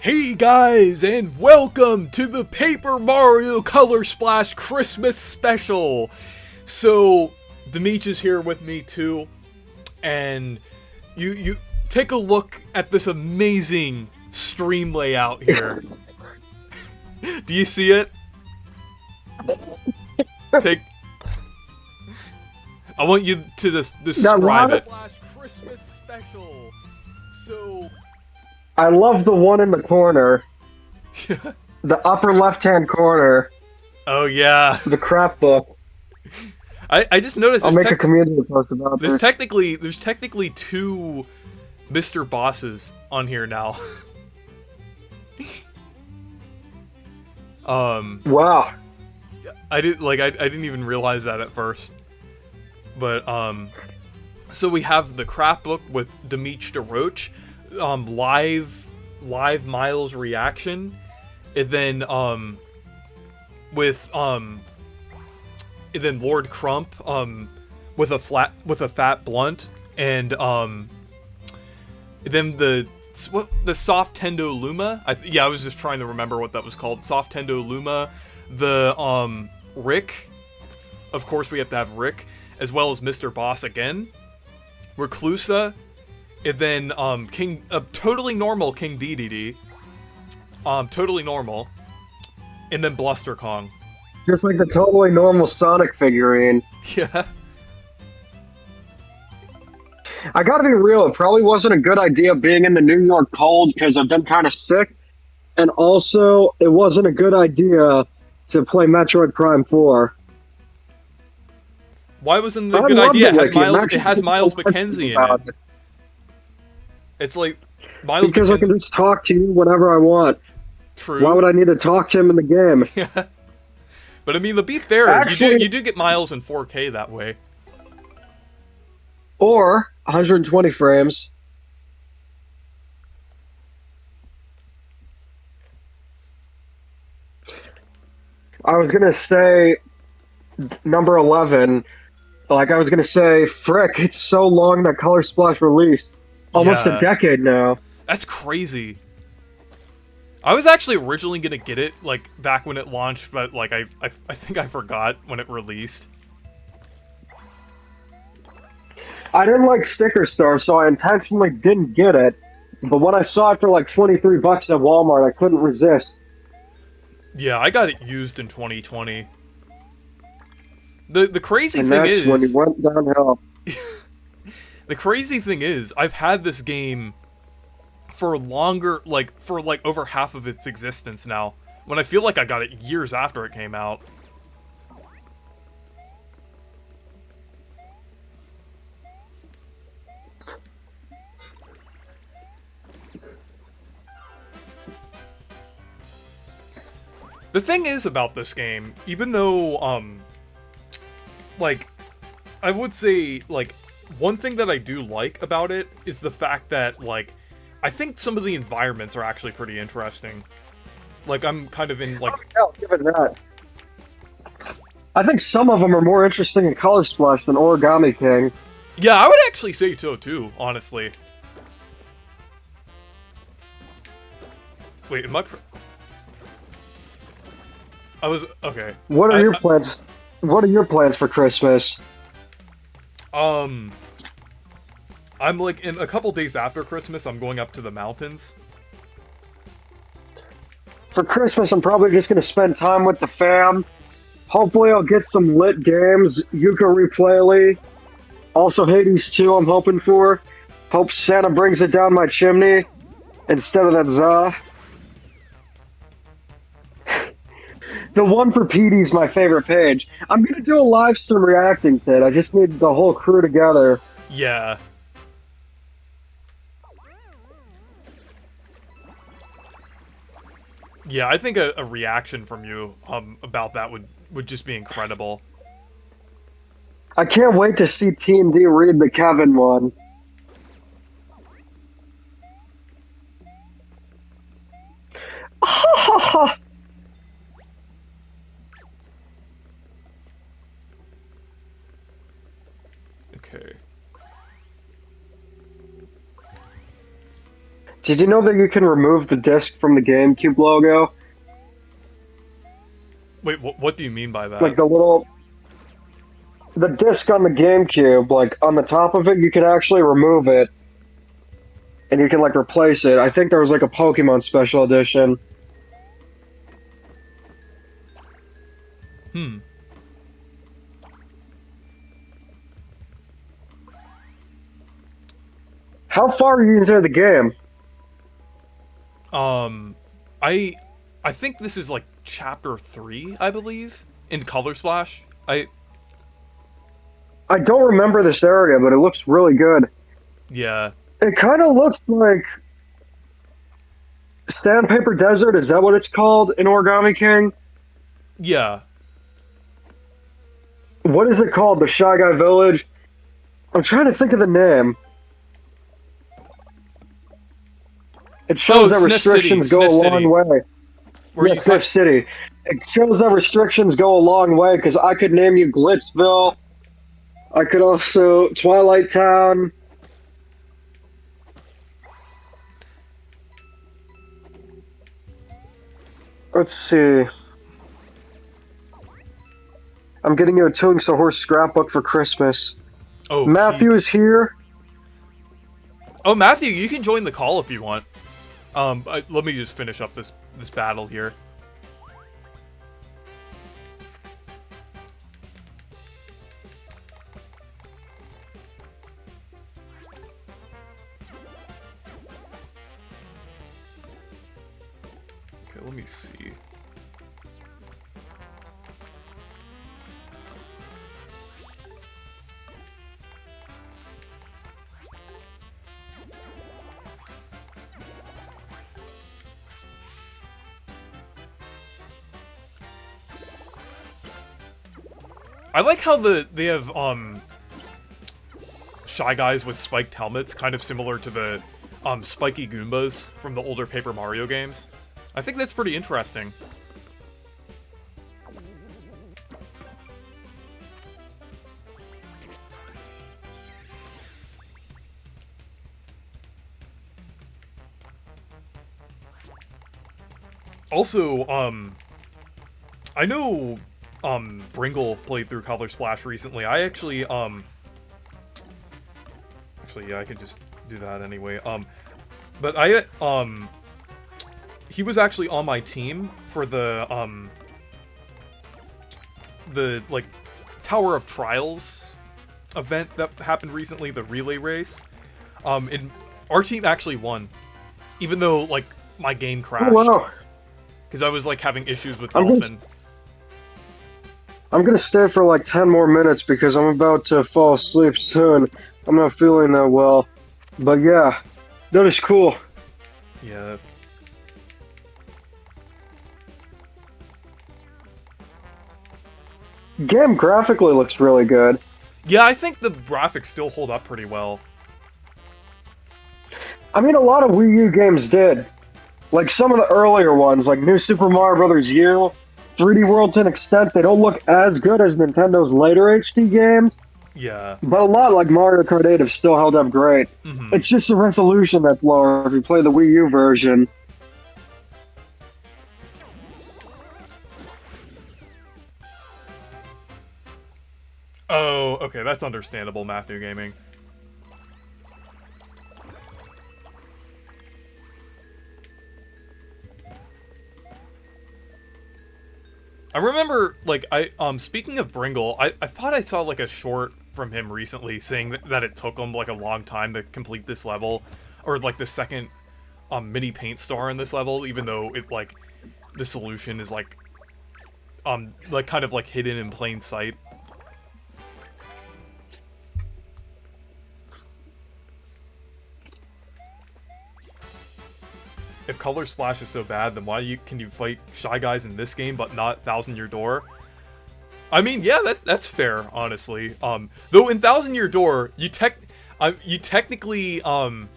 Hey guys, and welcome to the Paper Mario Color Splash Christmas Special! So, Demeech is here with me too, and you take a look at this amazing stream layout here. Do you see it? I want you to describe it. Christmas Special. So, I love the one in the corner. The upper left-hand corner. Oh yeah. The crap book. I just noticed I'll make a community post about there's this. technically two Mr. Bosses on here now. Wow. I didn't even realize that at first. But so we have the crap book with Demeech DeRoach, live Miles reaction, and then Lord Crump with a fat blunt, and then the Soft Tendo Luma. I was just trying to remember what that was called. Soft Tendo Luma, the Rick. Of course, we have to have Rick, as well as Mr. Boss again, Reclusa, and then totally normal King DDD, totally normal, and then Bluster Kong. Just like the totally normal Sonic figurine. Yeah. I gotta be real, it probably wasn't a good idea being in the New York cold because I've been kind of sick, and also it wasn't a good idea to play Metroid Prime 4. Why wasn't it a good idea? It has Miles McKenzie in it. It's like Miles because McKenzie. I can just talk to you whenever I want. True. Why would I need to talk to him in the game? Yeah. But I mean, to be fair, Actually, you do get Miles in 4K that way. Or 120 frames. I was gonna say number 11. Like, I was gonna say, frick, it's so long that Color Splash released. Almost a decade now. That's crazy. I was actually originally gonna get it, like, back when it launched, but, like, I think I forgot when it released. I didn't like Sticker Star, so I intentionally didn't get it. But when I saw it for like 23 bucks at Walmart, I couldn't resist. Yeah, I got it used in 2020. The crazy and thing that's is when it went downhill. The crazy thing is, I've had this game for longer, for over half of its existence now, when I feel like I got it years after it came out. The thing is about this game, even though, I would say, one thing that I do like about it is the fact that, I think some of the environments are actually pretty interesting. I'm kind of in, I'll give it that. I think some of them are more interesting in Color Splash than Origami King. Yeah, I would actually say so, too, honestly. Wait, am I... okay. What are your plans? What are your plans for Christmas? I'm in a couple days after Christmas, I'm going up to the mountains. For Christmas, I'm probably just gonna spend time with the fam. Hopefully, I'll get some lit games. Yuka Replay. Also, Hades 2, I'm hoping for. Hope Santa brings it down my chimney instead of that za. The one for PD's my favorite page. I'm gonna do a live stream reacting to it. I just need the whole crew together. Yeah. Yeah, I think a reaction from you about that would just be incredible. I can't wait to see Team D read the Kevin one. Okay. Did you know that you can remove the disc from the GameCube logo? Wait, what do you mean by that? Like the disc on the GameCube, like on the top of it, you can actually remove it, and you can like replace it. I think there was like a Pokemon Special Edition. Hmm. How far are you into the game? I think this is like chapter 3, I believe, in Color Splash. I don't remember this area, but it looks really good. Yeah. It kind of looks like Sandpaper Desert. Is that what it's called in Origami King? Yeah. What is it called? The Shy Guy Village? I'm trying to think of the name. It shows that Sniff restrictions City, go Sniff a long City. way. Where Yeah, you Sniff City. It shows that restrictions go a long way, because I could name you Glitzville. I could also... Twilight Town. Let's see. I'm getting you a Toonks a Horse scrapbook for Christmas. Oh, Matthew is here. Oh, Matthew, you can join the call if you want. Let me just finish up this battle here. Okay, let me see. I like how they have Shy Guys with spiked helmets, kind of similar to the spiky Goombas from the older Paper Mario games. I think that's pretty interesting. Also, I know Bringle played through Color Splash recently. I actually yeah, I could just do that anyway. But he was actually on my team for the like Tower of Trials event that happened recently, the relay race. And our team actually won, even though like my game crashed. Oh, wow. Because I was like having issues with Dolphin. I'm gonna stay for like 10 more minutes because I'm about to fall asleep soon. I'm not feeling that well. But yeah, that is cool. Yeah. Game graphically looks really good. Yeah, I think the graphics still hold up pretty well. I mean, a lot of Wii U games did. Like some of the earlier ones, like New Super Mario Bros. U, 3D World to an extent, they don't look as good as Nintendo's later HD games. Yeah. But a lot like Mario Kart 8 have still held up great. Mm-hmm. It's just the resolution that's lower if you play the Wii U version. Oh, okay, that's understandable, Matthew Gaming. I remember, like, speaking of Bringle, I thought I saw, like, a short from him recently saying that it took him, like, a long time to complete this level, or, like, the second, mini paint star in this level, even though it, like, the solution is, like, kind of, like, hidden in plain sight. If Color Splash is so bad, then why can you fight Shy Guys in this game but not Thousand Year Door? I mean, yeah, that's fair, honestly. Though in Thousand Year Door, they technically run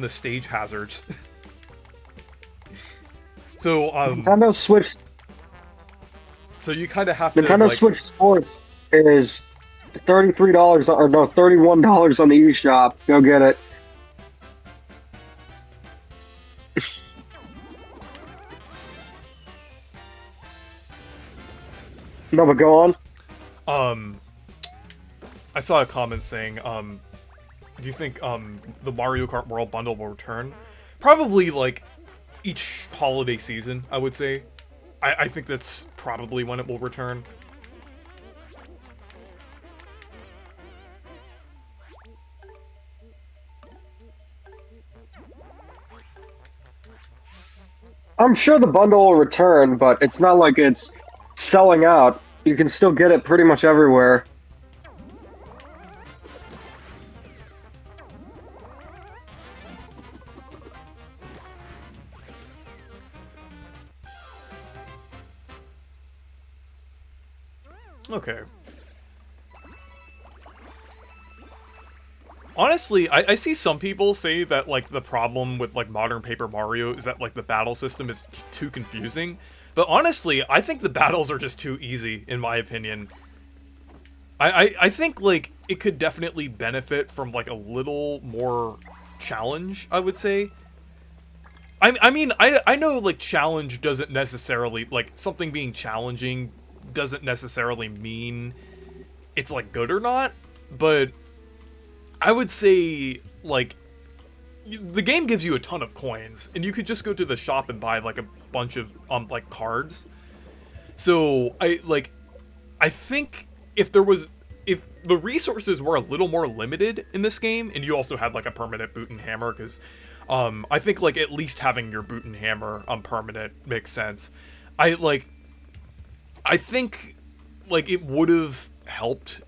the stage hazards. So Nintendo Switch. So you kind of have to. Nintendo like, Switch Sports is $33 or no $31 on the eShop. Go get it. No, but go on. Um, I saw a comment saying, do you think the Mario Kart World Bundle will return? Probably like each holiday season, I would say. I think that's probably when it will return. I'm sure the bundle will return, but it's not like it's selling out. You can still get it pretty much everywhere. Okay. Honestly, I see some people say that, like, the problem with, like, modern Paper Mario is that, like, the battle system is too confusing. But honestly, I think the battles are just too easy, in my opinion. I think, like, it could definitely benefit from, like, a little more challenge, I would say. I mean, I know, like, challenge doesn't necessarily, like, something being challenging doesn't necessarily mean it's, like, good or not, but I would say, like, the game gives you a ton of coins, and you could just go to the shop and buy, like, a bunch of, like, cards. So, I think if the resources were a little more limited in this game, and you also had, like, a permanent boot and hammer, because, I think, like, at least having your boot and hammer, permanent makes sense. I think, like, it would have helped,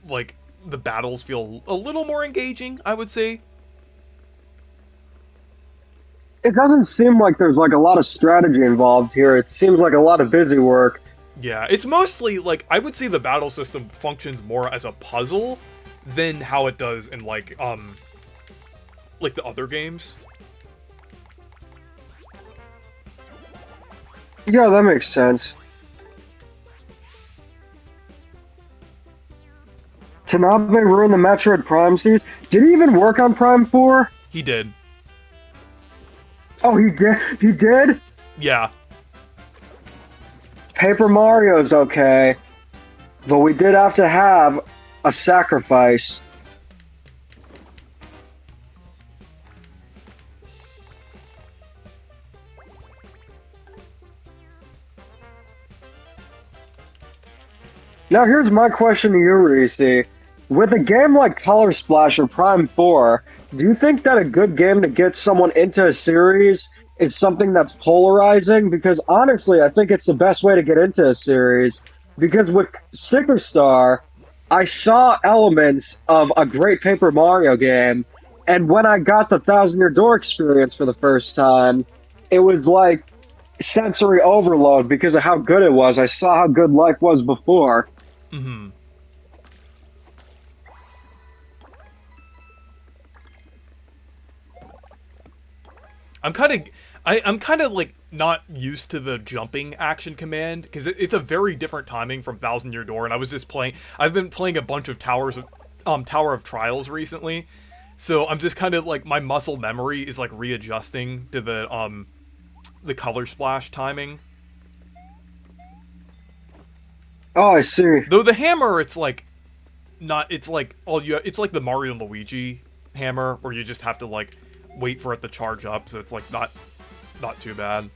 like, the battles feel a little more engaging, I would say. It doesn't seem like there's like a lot of strategy involved here. It seems like a lot of busy work. Yeah, it's mostly, like, I would say the battle system functions more as a puzzle than how it does in, like the other games. Yeah, that makes sense. Tanabe ruined the Metroid Prime series. Did he even work on Prime 4? He did. Oh, he did? He did? Yeah. Paper Mario's okay. But we did have to have a sacrifice. Now here's my question to you, Reese. With a game like Color Splash or Prime 4, do you think that a good game to get someone into a series is something that's polarizing? Because honestly, I think it's the best way to get into a series. Because with Sticker Star, I saw elements of a great Paper Mario game, and when I got the Thousand Year Door experience for the first time, it was like sensory overload because of how good it was. I saw how good life was before. Mm-hmm. I'm kind of like not used to the jumping action command because it's a very different timing from Thousand Year Door, and I've been playing a bunch of Tower of Trials recently, so I'm just kind of like my muscle memory is like readjusting to the Color Splash timing. Oh, I see. Though the hammer, it's like it's like it's like the Mario and Luigi hammer where you just have to like wait for it to charge up, so it's like not too bad.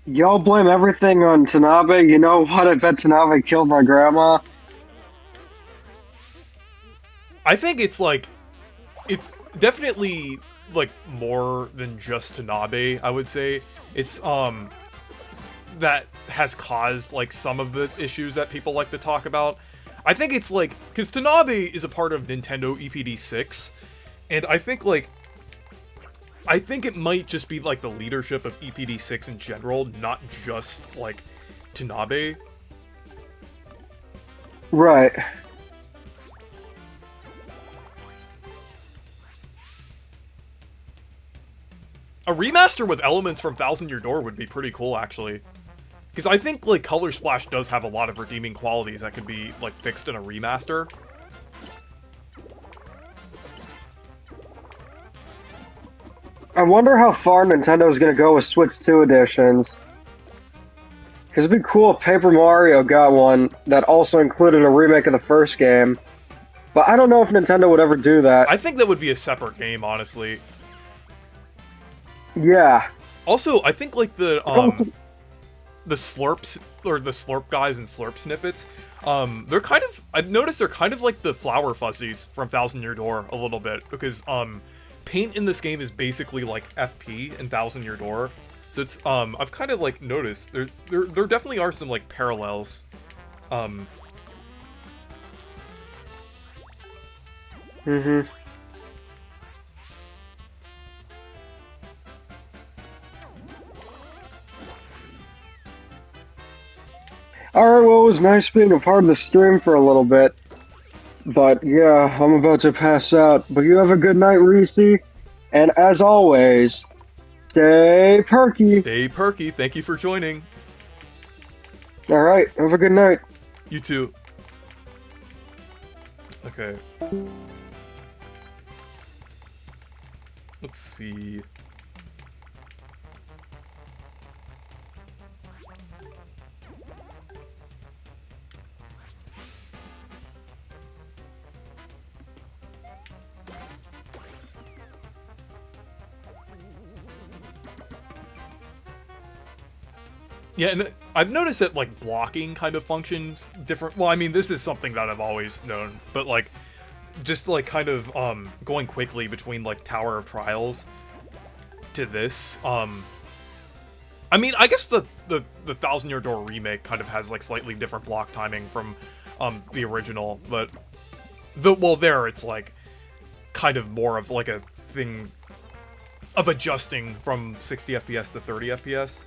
Y'all blame everything on Tanabe. You know what? I bet Tanabe killed my grandma. I think it's definitely like more than just Tanabe, I would say. It's that has caused like some of the issues that people like to talk about. I think it's like cuz Tanabe is a part of Nintendo EPD6, and I think it might just be like the leadership of EPD6 in general, not just like Tanabe. Right. A remaster with elements from Thousand Year Door would be pretty cool, actually. Because I think, like, Color Splash does have a lot of redeeming qualities that could be, like, fixed in a remaster. I wonder how far Nintendo's gonna go with Switch 2 editions. Because it'd be cool if Paper Mario got one that also included a remake of the first game. But I don't know if Nintendo would ever do that. I think that would be a separate game, honestly. Yeah. Also, I think, like, the Slurps, or the Slurp guys and Slurp Snippets, they're kind of, I've noticed they're kind of like the Flower Fuzzies from Thousand Year Door a little bit, because, paint in this game is basically like FP in Thousand Year Door. So it's, I've kind of, like, noticed there definitely are some, like, parallels. Mm-hmm. Alright, well, it was nice being a part of the stream for a little bit. But yeah, I'm about to pass out. But you have a good night, Reese. And as always, stay perky. Stay perky. Thank you for joining. Alright, have a good night. You too. Okay. Let's see. Yeah, and I've noticed that, like, blocking kind of functions different. Well, I mean, this is something that I've always known, but, like, just, like, kind of, going quickly between, like, Tower of Trials to this, I mean, I guess the Thousand Year Door remake kind of has, like, slightly different block timing from, the original, but, well, there, it's, like, kind of more of, like, a thing of adjusting from 60 FPS to 30 FPS.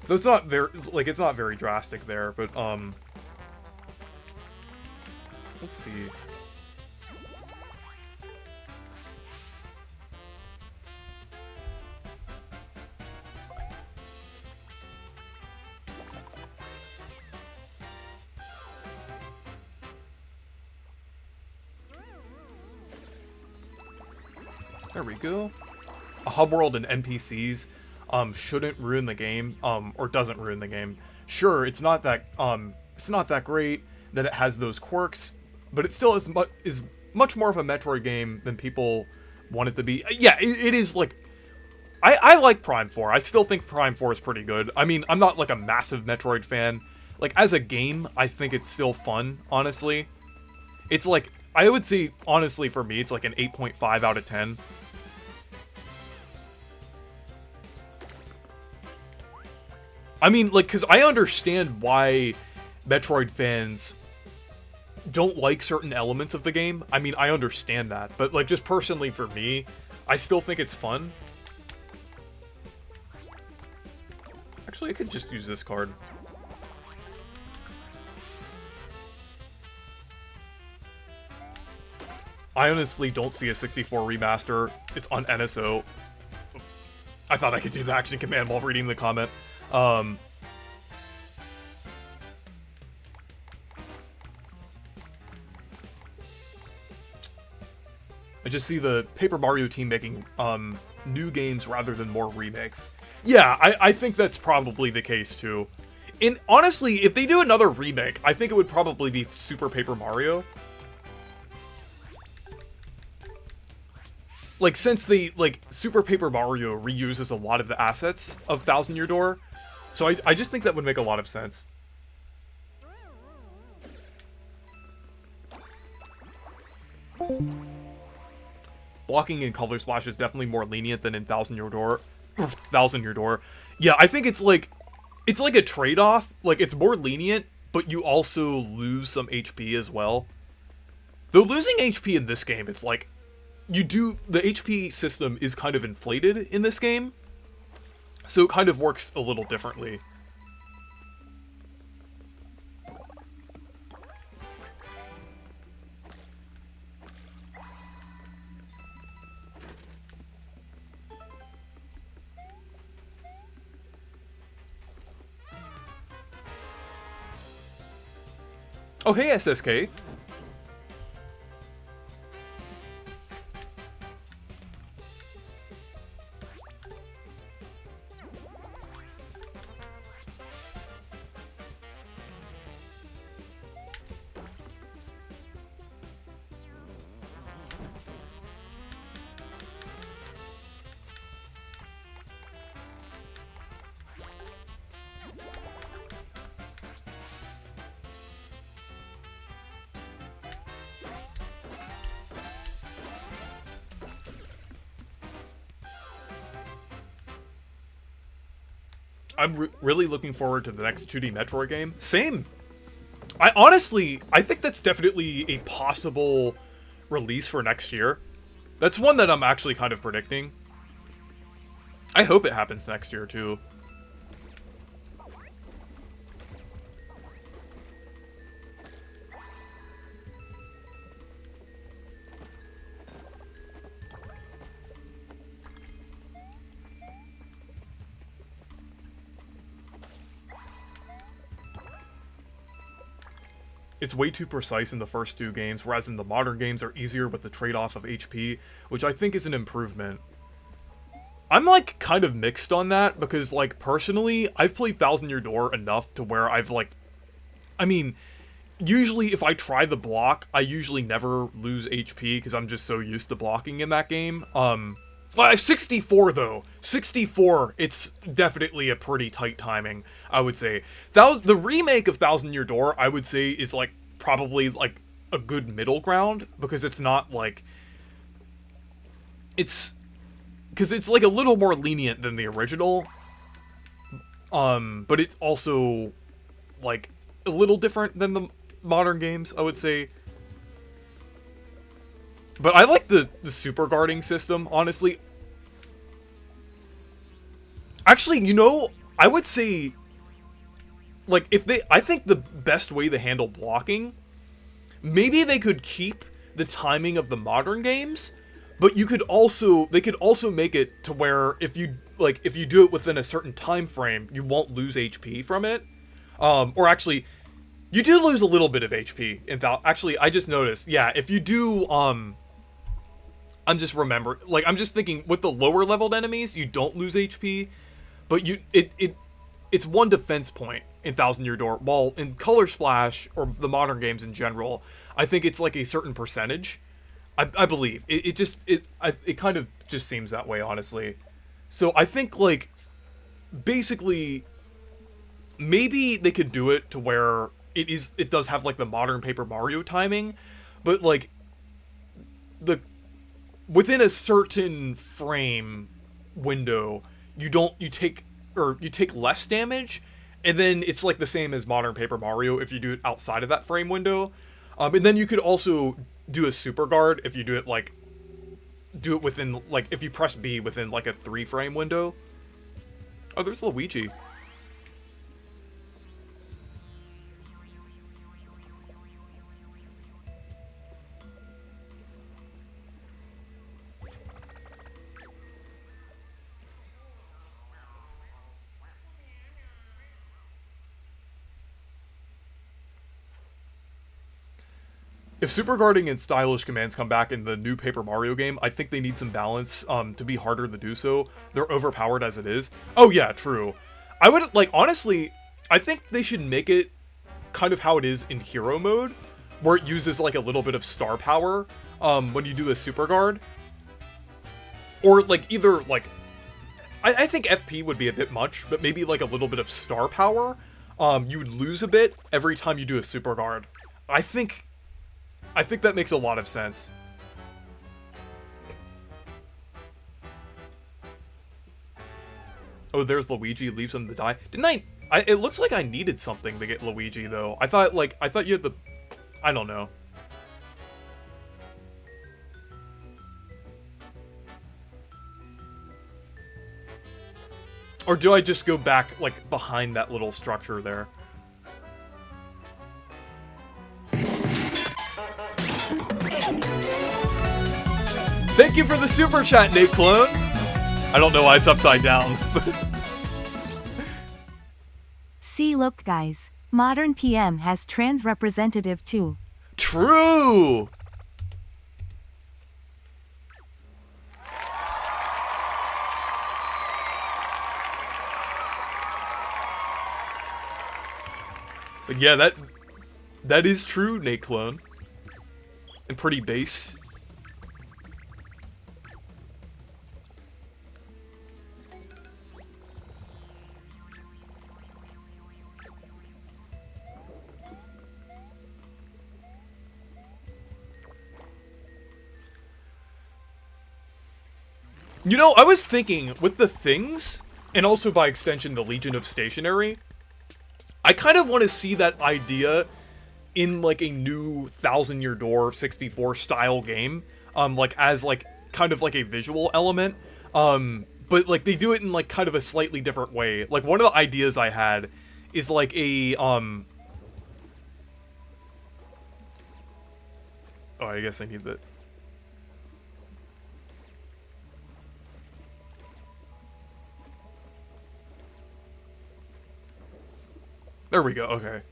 Though it's not very, like, it's not very drastic there, but, let's see. There we go. A hub world and NPCs shouldn't ruin the game, or doesn't ruin the game. Sure, it's not that great that it has those quirks, but it still is much more of a Metroid game than people want it to be. Yeah, it is, like, I like Prime 4. I still think Prime 4 is pretty good. I mean, I'm not, like, a massive Metroid fan. Like, as a game, I think it's still fun, honestly. It's, like, I would say, honestly, for me, it's, like, an 8.5 out of 10. I mean, like, because I understand why Metroid fans don't like certain elements of the game. I mean, I understand that. But, like, just personally for me, I still think it's fun. Actually, I could just use this card. I honestly don't see a 64 remaster. It's on NSO. I thought I could do the action command while reading the comment. I just see the Paper Mario team making new games rather than more remakes. Yeah, I think that's probably the case too. And honestly, if they do another remake, I think it would probably be Super Paper Mario. Like, since Super Paper Mario reuses a lot of the assets of Thousand Year Door, so I just think that would make a lot of sense. Blocking in Color Splash is definitely more lenient than in Thousand Year Door. Yeah, I think it's like a trade-off. Like, it's more lenient, but you also lose some HP as well. Though losing HP in this game, it's like, the HP system is kind of inflated in this game, so it kind of works a little differently. Oh, hey, SSK. I'm really looking forward to the next 2D Metroid game. Same. I think that's definitely a possible release for next year. That's one that I'm actually kind of predicting. I hope it happens next year, too. It's way too precise in the first two games, whereas in the modern games are easier with the trade-off of HP, which I think is an improvement. I'm, like, kind of mixed on that, because, like, personally, I've played Thousand Year Door enough to where I've, like... I mean, usually if I try the block, I usually never lose HP, because I'm just so used to blocking in that game. Well, 64, though. 64, it's definitely a pretty tight timing, I would say. The remake of Thousand Year Door, I would say, is, like, probably, like, a good middle ground, because it's not, like... It's... Because it's, like, a little more lenient than the original. But it's also, like, a little different than the modern games, I would say. But I like the super guarding system, honestly. Actually, you know, I would say, like, I think the best way to handle blocking, maybe they could keep the timing of the modern games, but they could also make it to where if you do it within a certain time frame, you won't lose HP from it. Or actually, you do lose a little bit of HP actually, I just noticed, yeah, if you do, I'm just thinking, with the lower leveled enemies, you don't lose HP, but it's one defense point in Thousand Year Door, while in Color Splash, or the modern games in general, I think it's like a certain percentage, I believe. It kind of just seems that way, honestly. So I think, like, basically, maybe they could do it to where it does have, like, the modern Paper Mario timing, but, like, within a certain frame window, you take less damage, and then it's like the same as modern Paper Mario if you do it outside of that frame window. And then you could also do a super guard if you do it within, like, if you press B within, like, a 3-frame window. Oh, there's Luigi. If super guarding and stylish commands come back in the new Paper Mario game, I think they need some balance to be harder to do so. They're overpowered as it is. Oh yeah, true. I would, like, honestly, I think they should make it kind of how it is in hero mode, where it uses, like, a little bit of star power when you do a super guard. Or, like, either, like, I think FP would be a bit much, but maybe, like, a little bit of star power. You would lose a bit every time you do a super guard. I think that makes a lot of sense. Oh, there's Luigi, leaves him to die. Didn't it looks like I needed something to get Luigi, though. I thought you had the... I don't know. Or do I just go back, like, behind that little structure there? Thank you for the super chat, Nate Clone! I don't know why it's upside down. See, look, guys. Modern PM has trans representative too. True! But yeah, that is true, Nate Clone. And pretty base. You know, I was thinking, with the things, and also by extension the Legion of Stationary, I kind of want to see that idea in, like, a new Thousand Year Door 64 style game, like, as, like, kind of like a visual element, but, like, they do it in, like, kind of a slightly different way. Like, one of the ideas I had is, like, a, oh, I guess I need that. There we go, okay.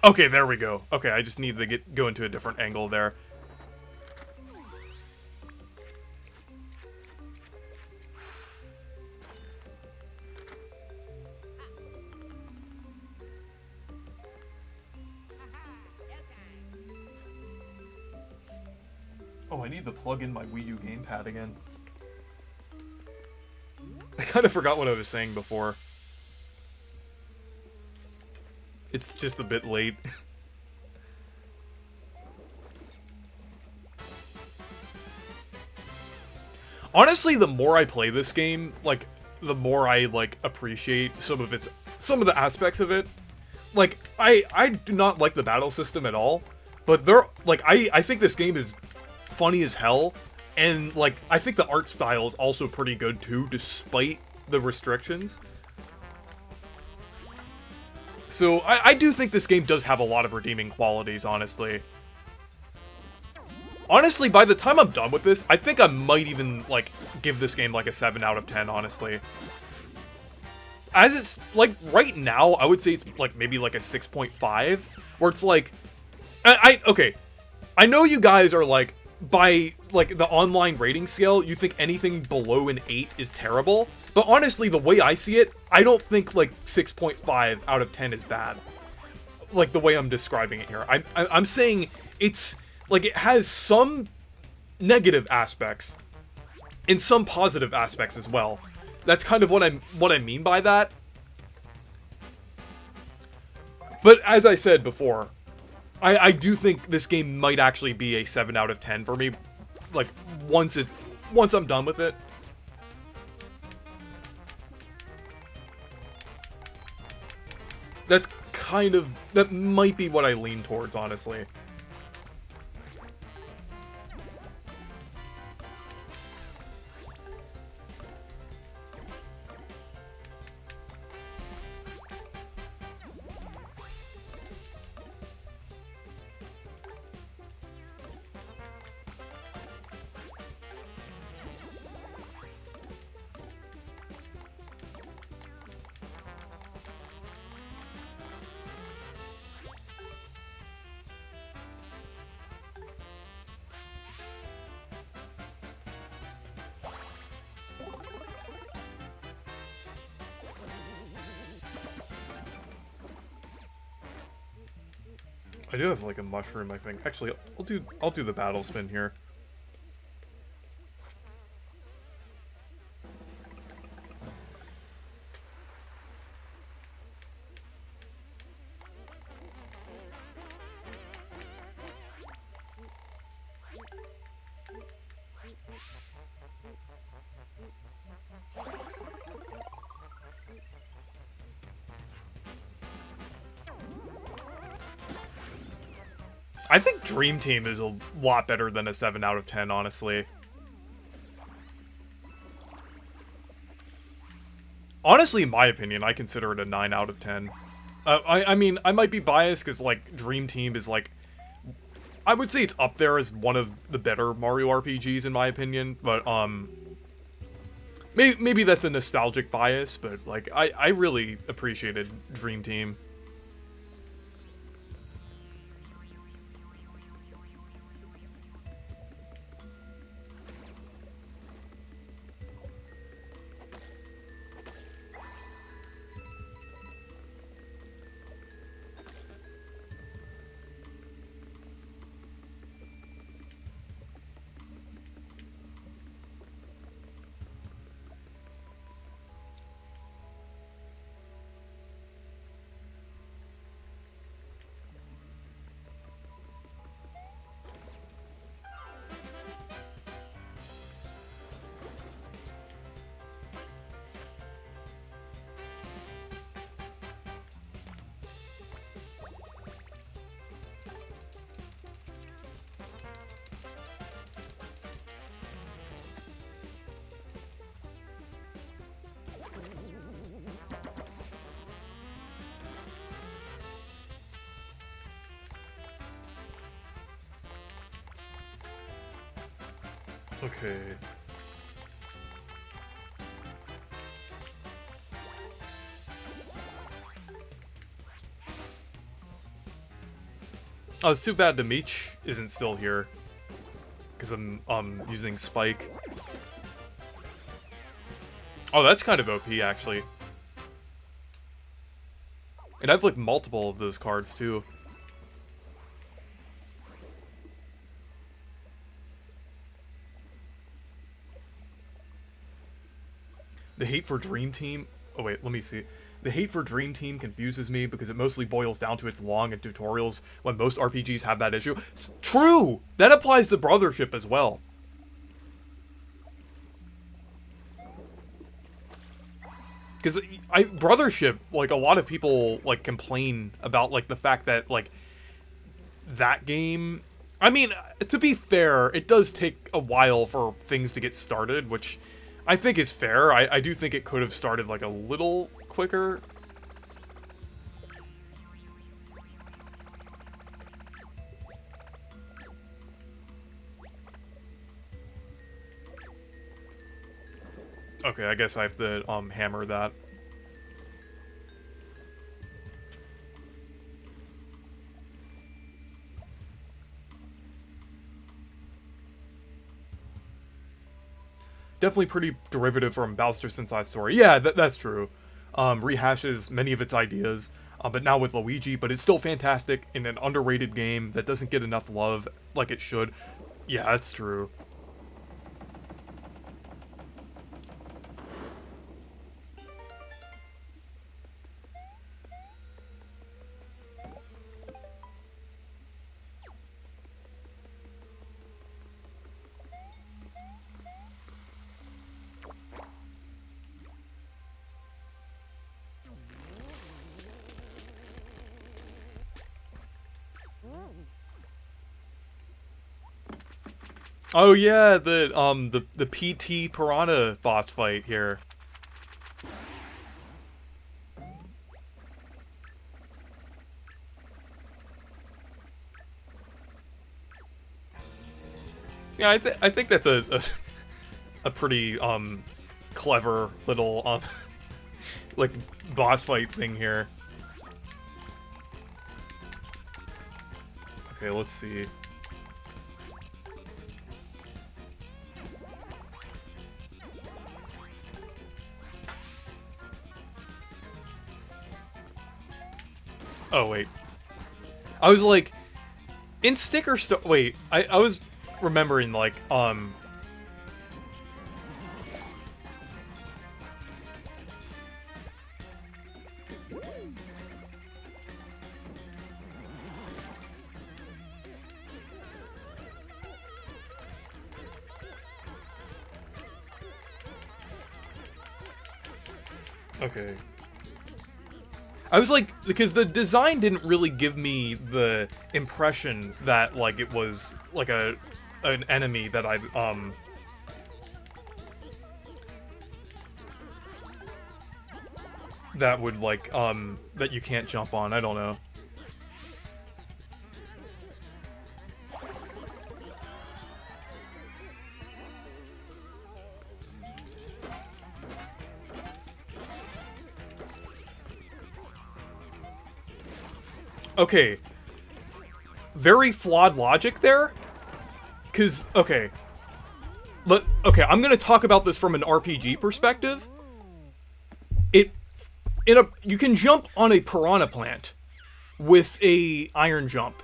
Okay, there we go. Okay, I just need to go into a different angle there. Oh, I need to plug in my Wii U gamepad again. I kind of forgot what I was saying before. It's just a bit late. Honestly, the more I play this game, like, the more I, like, appreciate some of the aspects of it. Like, I do not like the battle system at all, but I think this game is funny as hell, and, like, I think the art style is also pretty good too, despite the restrictions. So, I do think this game does have a lot of redeeming qualities, honestly. Honestly, by the time I'm done with this, I think I might even, like, give this game, like, a 7 out of 10, honestly. As it's, like, right now, I would say it's, like, maybe, like, a 6.5, where it's, like, okay, I know you guys are, like, by, like, the online rating scale, you think anything below an 8 is terrible, but honestly, the way I see it, I don't think, like, 6.5 out of 10 is bad. Like, the way I'm describing it here. I'm saying it's, like, it has some negative aspects, and some positive aspects as well. That's kind of what I mean by that. But as I said before, I do think this game might actually be a 7 out of 10 for me, like, once I'm done with it. That might be what I lean towards, honestly. I do have, like, a mushroom, I think. Actually, I'll do the battle spin here. I think Dream Team is a lot better than a 7 out of 10, honestly. Honestly, in my opinion, I consider it a 9 out of 10. I mean, I might be biased because, like, Dream Team is, like, I would say it's up there as one of the better Mario RPGs, in my opinion, but, maybe that's a nostalgic bias, but like I really appreciated Dream Team. Okay. Oh, it's too bad Dimitri isn't still here. Because I'm using Spike. Oh, that's kind of OP, actually. And I have, like, multiple of those cards, too. The hate for Dream Team... Oh, wait, let me see. The hate for Dream Team confuses me because it mostly boils down to its long and tutorials when most RPGs have that issue. It's true! That applies to Brothership as well. Because Brothership, like, a lot of people, like, complain about, like, the fact that, like, that game... I mean, to be fair, it does take a while for things to get started, which I think is fair. I do think it could have started, like, a little quicker. Okay, I guess I have to, hammer that. Definitely pretty derivative from Bowser's Inside Story. Yeah, that's true. Rehashes many of its ideas, but now with Luigi, but it's still fantastic in an underrated game that doesn't get enough love like it should. Yeah, that's true. Oh yeah, the PT Piranha boss fight here. Yeah, I think that's a pretty clever little like boss fight thing here. Okay, let's see. Oh, wait. I was like, in Sticker Star... Wait, I was remembering, like, Okay. I was like, because the design didn't really give me the impression that, like, it was, like, an enemy that I, that would, like, that you can't jump on. I don't know. okay, very flawed logic there. Cause okay, I'm gonna talk about this from an RPG perspective. You can jump on a piranha plant with a iron jump.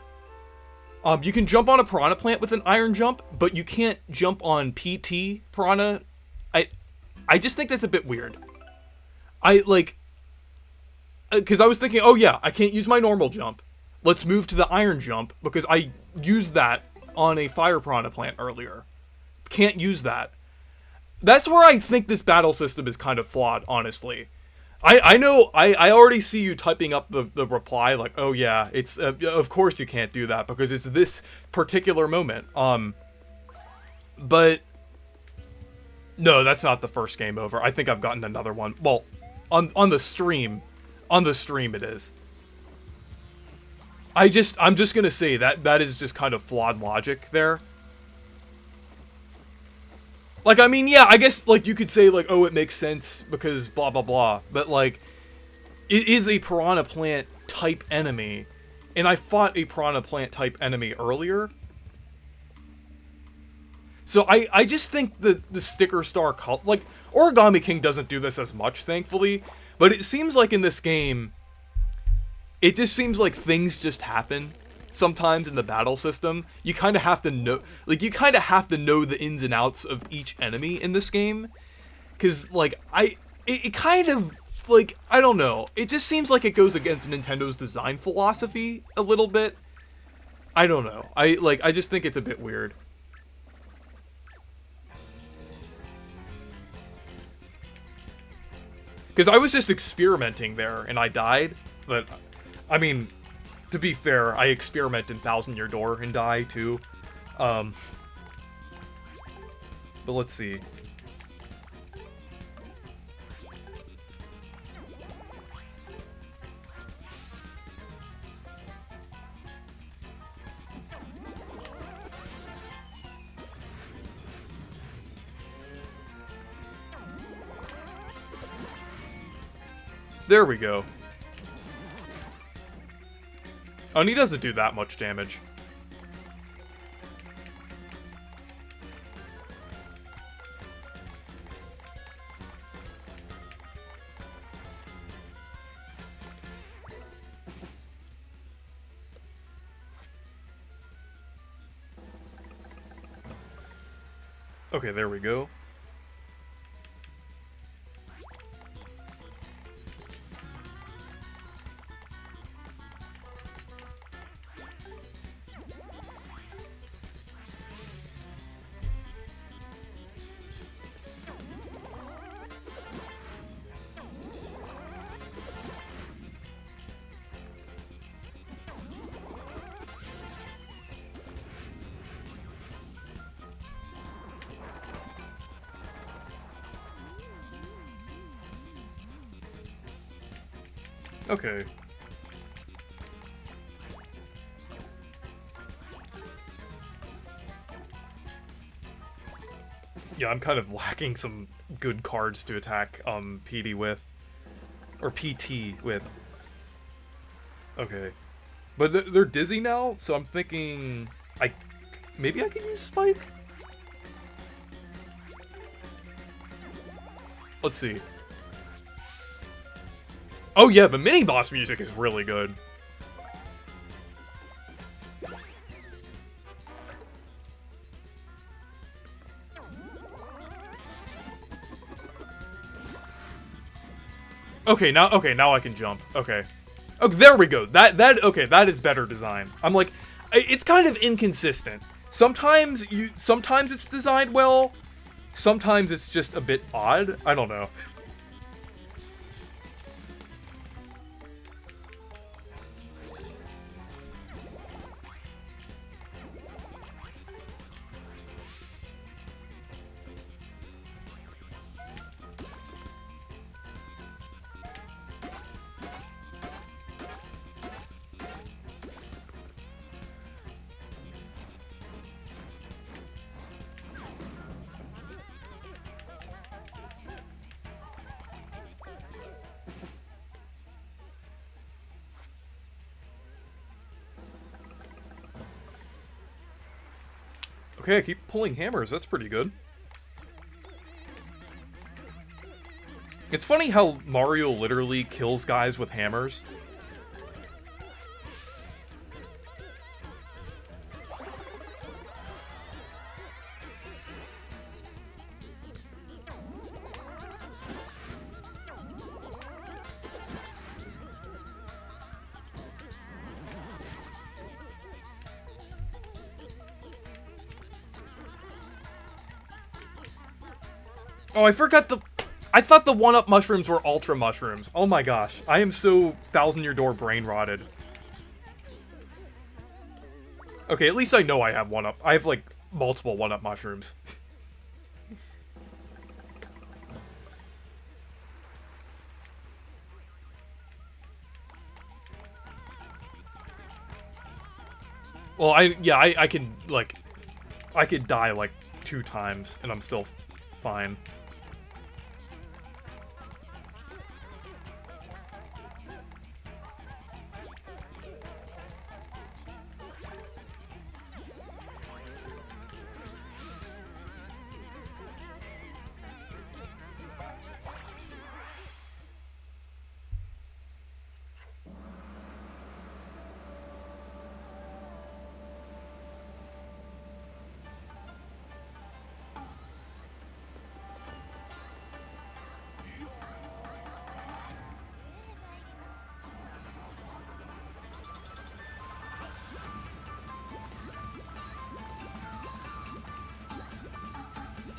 You can jump on a piranha plant with an iron jump, but you can't jump on PT piranha. I just think that's a bit weird. Because I was thinking, oh yeah, I can't use my normal jump. Let's move to the iron jump, because I used that on a fire piranha plant earlier. Can't use that. That's where I think this battle system is kind of flawed, honestly. I know, I already see you typing up the reply, like, oh yeah, it's, of course you can't do that, because it's this particular moment. But, no, that's not the first game over. I think I've gotten another one. Well, on the stream it is. I'm just gonna say that is just kind of flawed logic there. Like, I mean, yeah, I guess, like, you could say, like, oh, it makes sense because blah, blah, blah. But, like, it is a piranha plant type enemy. And I fought a piranha plant type enemy earlier. So I just think that the sticker star cult, like, Origami King doesn't do this as much, thankfully. But it seems like in this game, it just seems like things just happen. Sometimes in the battle system, you kind of have to know, like, you kind of have to know the ins and outs of each enemy in this game, because, like, it kind of, like, I don't know, it just seems like it goes against Nintendo's design philosophy a little bit. I don't know, I just think it's a bit weird. Because I was just experimenting there, and I died, but, I mean, to be fair, I experiment in Thousand Year Door and die, too. But let's see. There we go. Oh, and he doesn't do that much damage. Okay, there we go. Okay. Yeah, I'm kind of lacking some good cards to attack PD with. Or PT with. Okay. But they're dizzy now, so I'm thinking maybe I can use Spike? Let's see. Oh yeah, the mini-boss music is really good. Okay, now I can jump. Okay. Oh, there we go. Okay, that is better design. I'm like, it's kind of inconsistent. Sometimes it's designed well, sometimes it's just a bit odd. I don't know. Okay, I keep pulling hammers. That's pretty good. It's funny how Mario literally kills guys with hammers. Oh, I forgot the... I thought the 1-up mushrooms were ultra mushrooms. Oh my gosh. I am so thousand-year door brain rotted. Okay, at least I know I have 1-up. I have, like, multiple 1-up mushrooms. Well, I can, like... I could die, like, 2 times, and I'm still fine.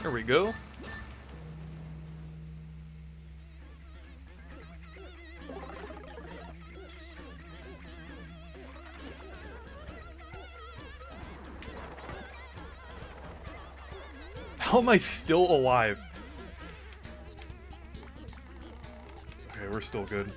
There we go. How am I still alive? Okay, we're still good.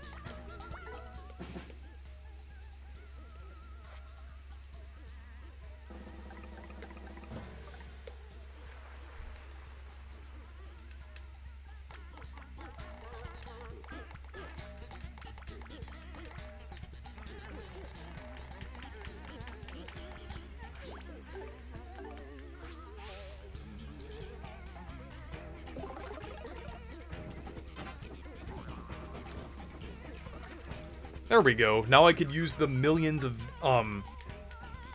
There we go. Now I could use the millions of,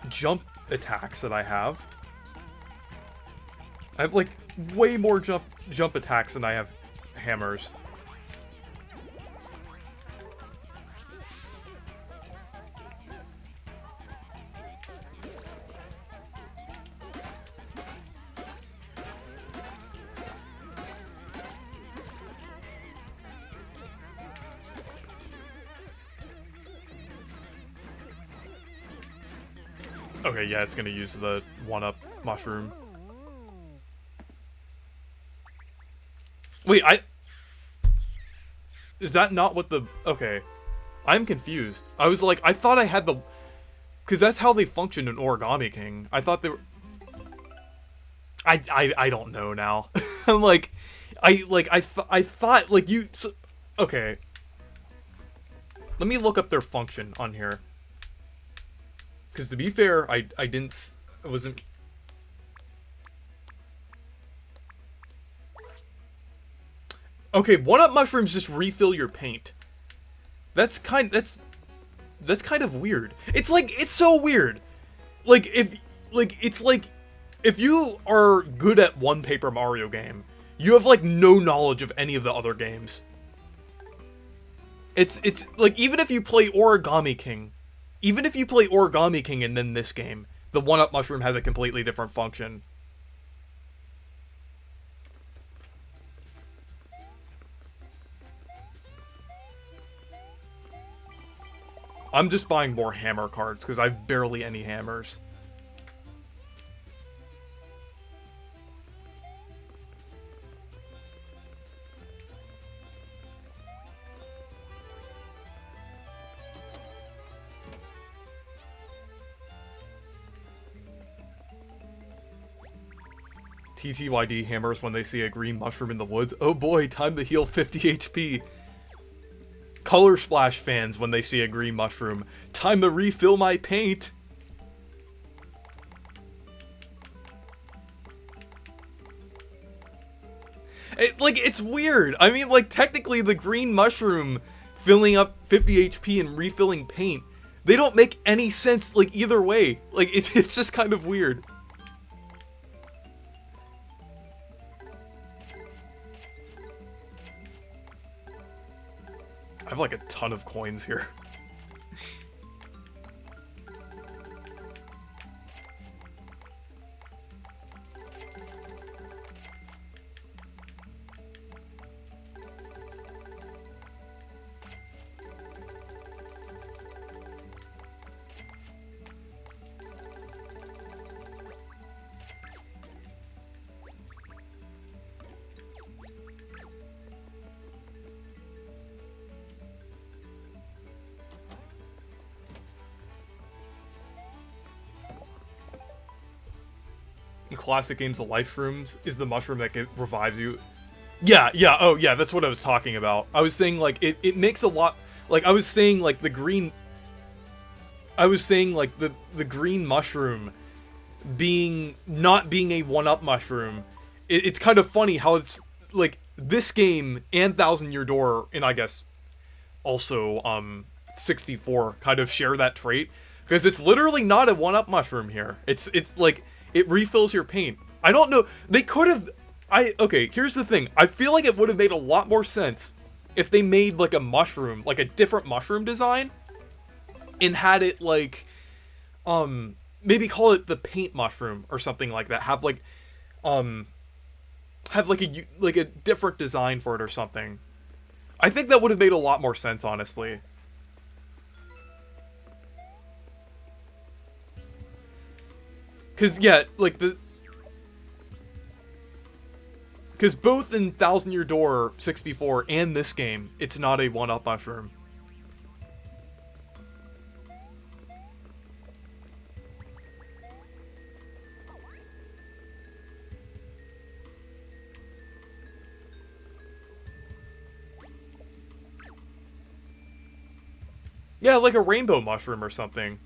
jump attacks that I have. I have, like, way more jump attacks than I have hammers. Okay, yeah, it's gonna use the 1-up mushroom. Wait, is that not what the... Okay. I'm confused. I was like, I thought I had the... Because that's how they function in Origami King. I thought they were... I don't know now. I'm like... I thought, like, you... So, okay. Let me look up their function on here. Because to be fair, I wasn't... Okay, 1-up mushrooms just refill your paint. That's kind of weird. It's like, it's so weird. Like, it's like, if you are good at one Paper Mario game, you have, like, no knowledge of any of the other games. It's like, even if you play Origami King and then this game, the 1-up mushroom has a completely different function. I'm just buying more hammer cards, because I have barely any hammers. TTYD hammers when they see a green mushroom in the woods. Oh boy, time to heal 50 HP. Color Splash fans when they see a green mushroom. Time to refill my paint. It's weird. I mean, like, technically the green mushroom filling up 50 HP and refilling paint, they don't make any sense, like, either way. Like, it's just kind of weird. I have, like, a ton of coins here. In classic games, the Livestreams is the mushroom that revives you. Yeah, oh yeah, that's what I was talking about. I was saying, like, it makes a lot... Like, I was saying, like, the green... I was saying, like, the green mushroom not being a one-up mushroom. It's kind of funny how it's, like, this game and Thousand Year Door, and I guess also, 64 kind of share that trait. Because it's literally not a one-up mushroom here. It's like... It refills your paint. I don't know. They could have... Okay, here's the thing. I feel like it would have made a lot more sense if they made, like, a mushroom, like a different mushroom design, and had it, like, maybe call it the paint mushroom or something like that. Have, like, a different design for it or something. I think that would have made a lot more sense, honestly. Because, yeah, like, because both in Thousand Year Door 64 and this game, it's not a one-up mushroom. Yeah, like a rainbow mushroom or something.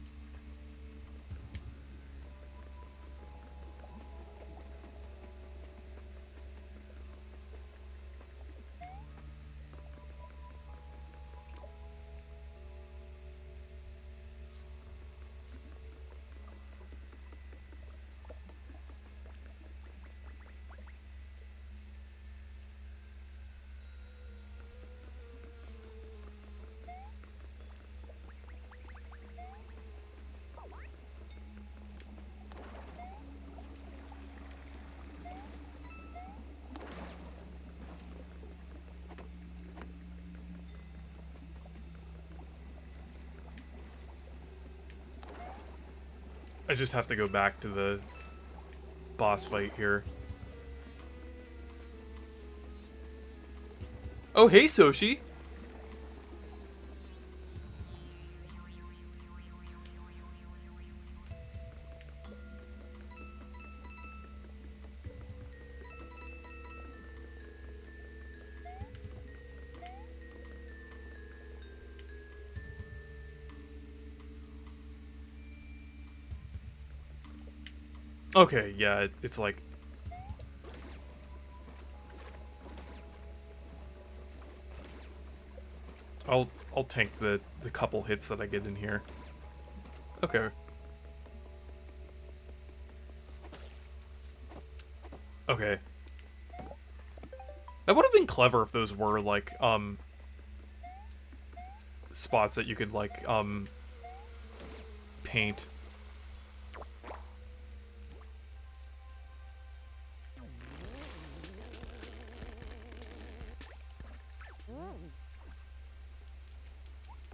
I just have to go back to the boss fight here. Oh, hey, Soshi. Okay, yeah, it's like... I'll tank the couple hits that I get in here. Okay. Okay. That would have been clever if those were, like, spots that you could, like, paint.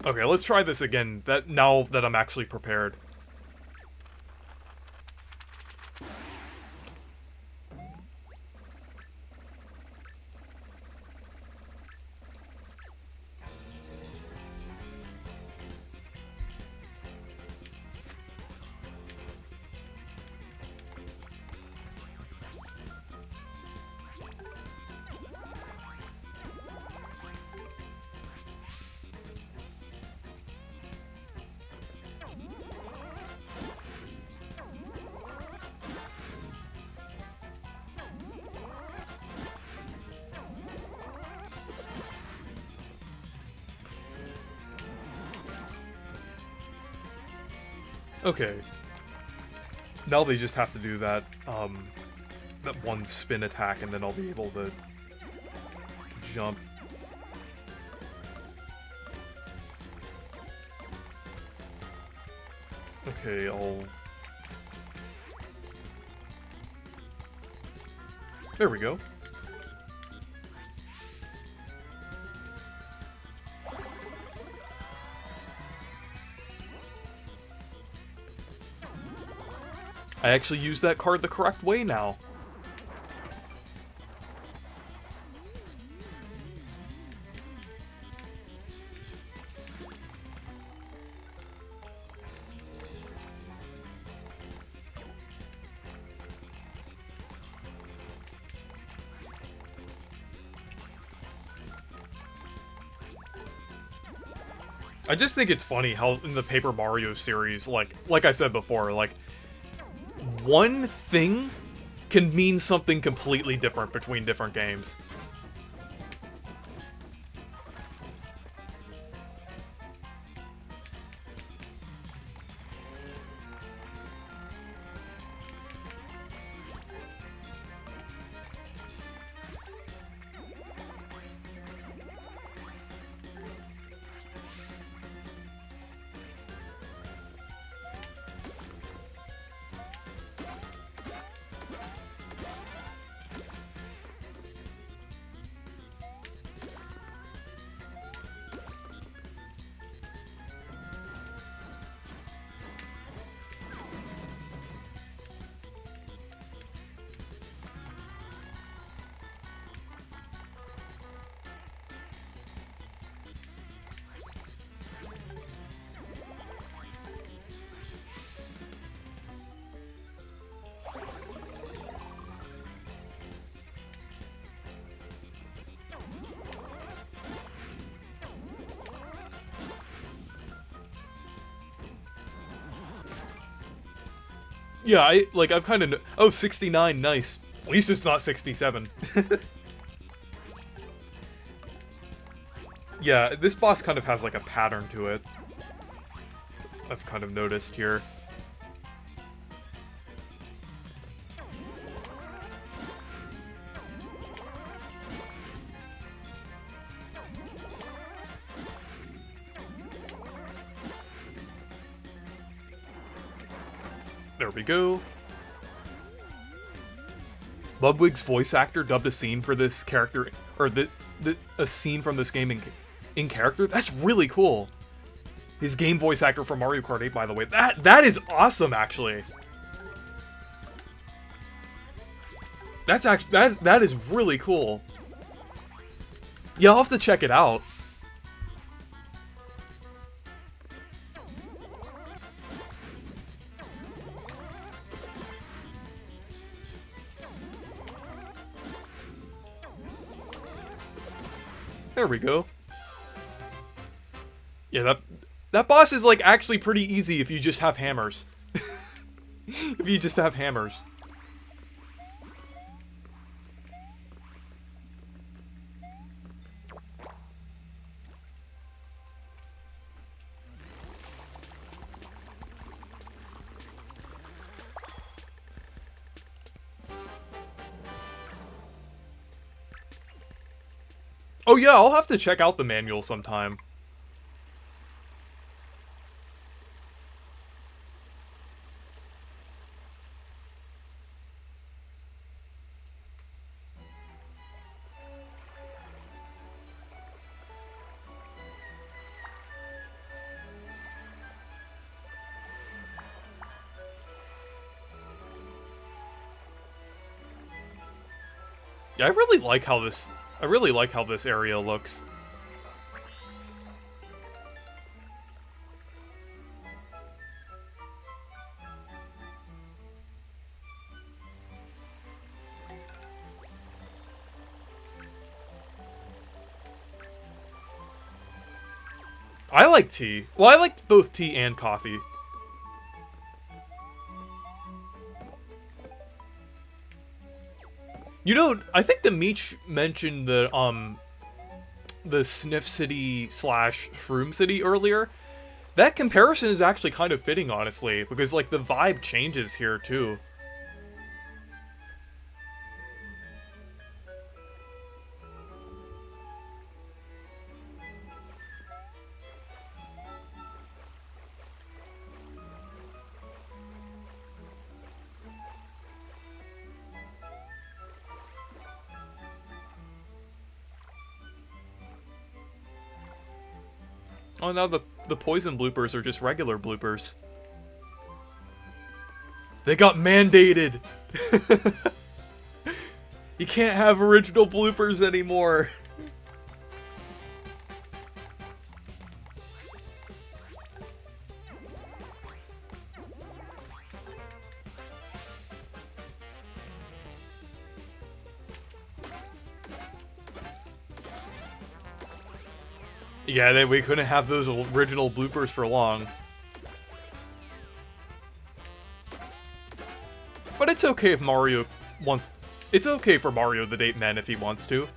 Okay, let's try this again, now that I'm actually prepared. Okay. Now they just have to do that, that one spin attack, and then I'll be able to jump. Okay, There we go. I actually use that card the correct way now. I just think it's funny how in the Paper Mario series, like I said before, like, one thing can mean something completely different between different games. Yeah, I've kind of... Oh, 69, nice. At least it's not 67. Yeah, this boss kind of has, like, a pattern to it. I've kind of noticed here. There we go. Ludwig's voice actor dubbed a scene for this character, or a scene from this game in character. That's really cool. His game voice actor from Mario Kart 8, by the way. That is awesome, actually. That's actually that is really cool. Yeah, I'll have to check it out. There we go. Yeah, that boss is, like, actually pretty easy if you just have hammers. If you just have hammers. Oh yeah, I'll have to check out the manual sometime. Yeah, I really like how this area looks. I like tea. Well, I like both tea and coffee. You know, I think the Meech mentioned the Sniff City / Shroom City earlier. That comparison is actually kind of fitting, honestly, because, like, the vibe changes here, too. Oh, now the poison bloopers are just regular bloopers. They got mandated! You can't have original bloopers anymore! Yeah, we couldn't have those original bloopers for long. But it's okay if Mario wants... It's okay for Mario to date men if he wants to.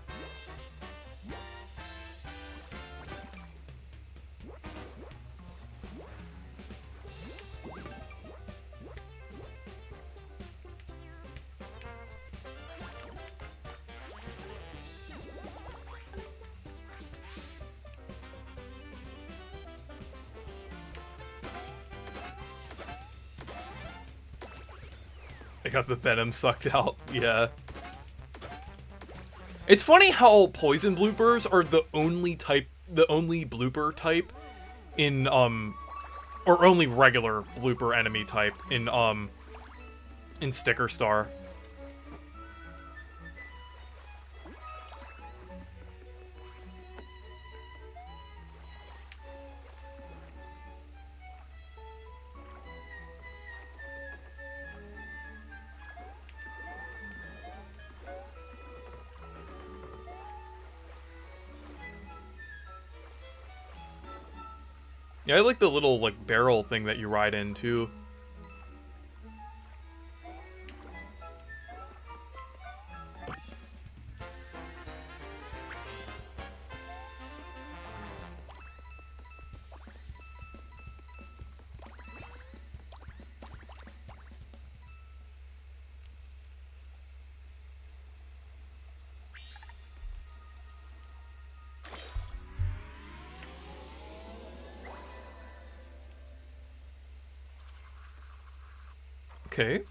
I got the venom sucked out, yeah. It's funny how poison bloopers are the only blooper type in, or only regular blooper enemy type in Sticker Star. Yeah, I like the little, like, barrel thing that you ride in, too. Okay.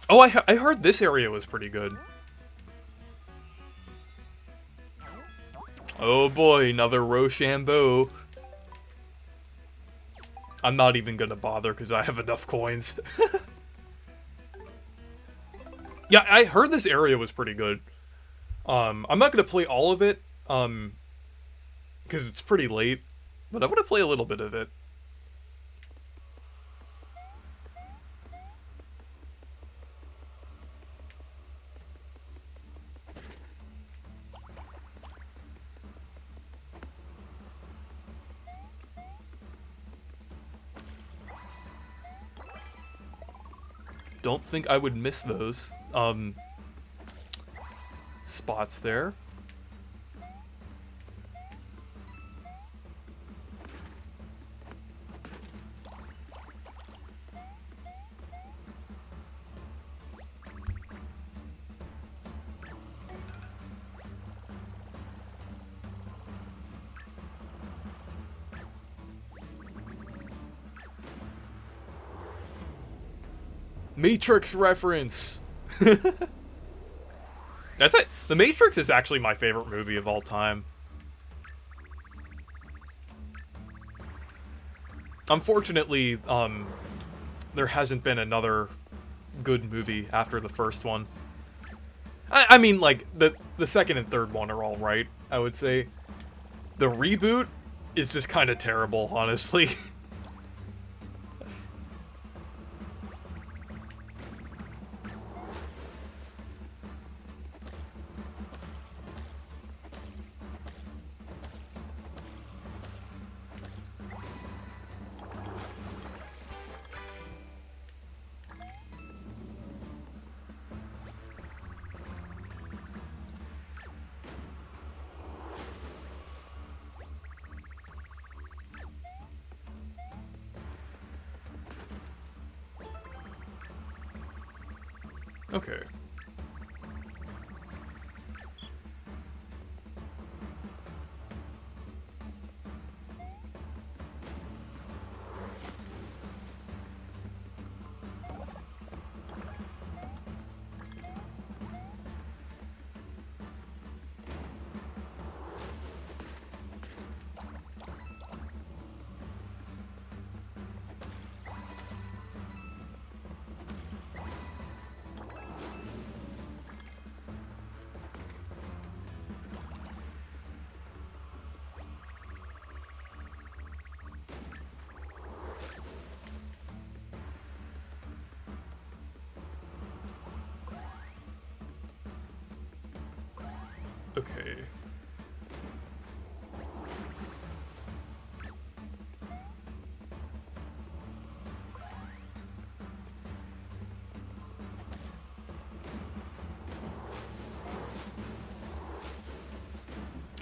Oh, I heard this area was pretty good. Oh boy, another Rochambeau. I'm not even gonna bother because I have enough coins. Yeah, I heard this area was pretty good. I'm not gonna play all of it, because it's pretty late, but I want to play a little bit of it. Don't think I would miss those, spots there. Matrix reference! That's it. The Matrix is actually my favorite movie of all time. Unfortunately, there hasn't been another good movie after the first one. I mean, like, the second and third one are alright, I would say. The reboot is just kind of terrible, honestly. Okay. Okay.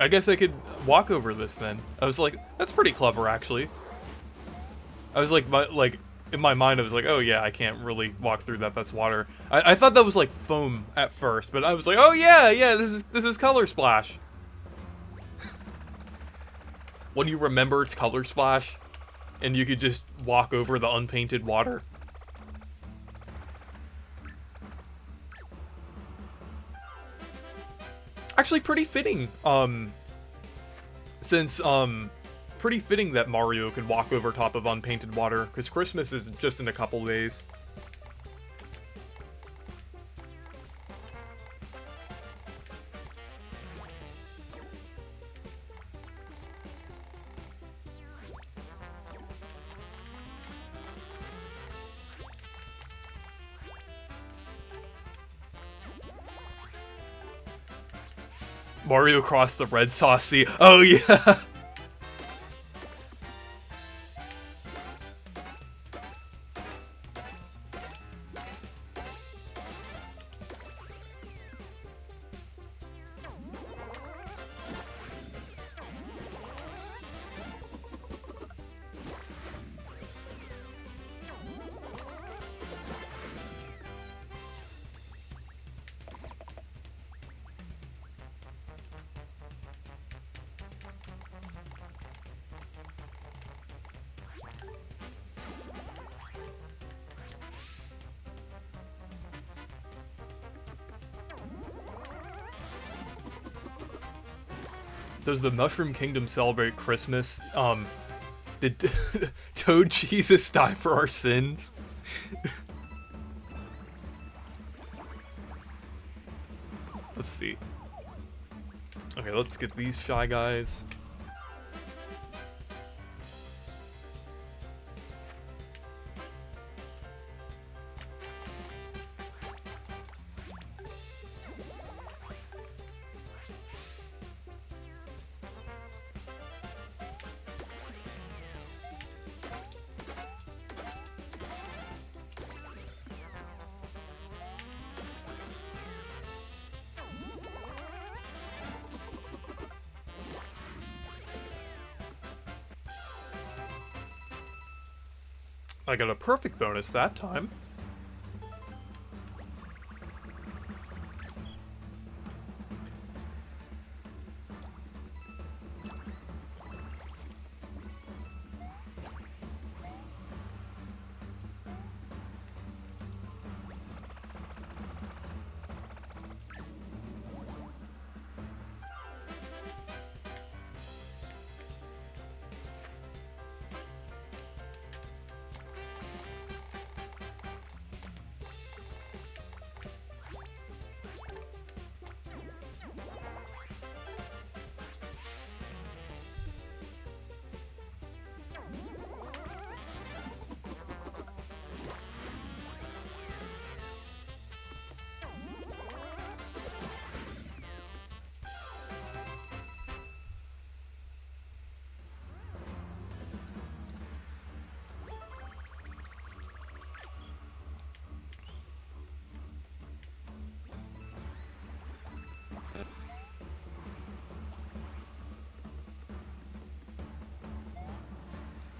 I guess I could walk over this then. I was like, that's pretty clever, actually. I was like, in my mind, I was like, oh yeah, I can't really walk through that. That's water. I thought that was like foam at first, but I was like, oh yeah, yeah, this is Color Splash. When you remember it's Color Splash, and you could just walk over the unpainted water. Actually, pretty fitting. Pretty fitting that Mario could walk over top of unpainted water, because Christmas is just in a couple days. Mario crossed the red sauce sea. Oh yeah. Does the Mushroom Kingdom celebrate Christmas? Did Toad Jesus die for our sins? Let's see. Okay, let's get these Shy Guys. I got a perfect bonus that time.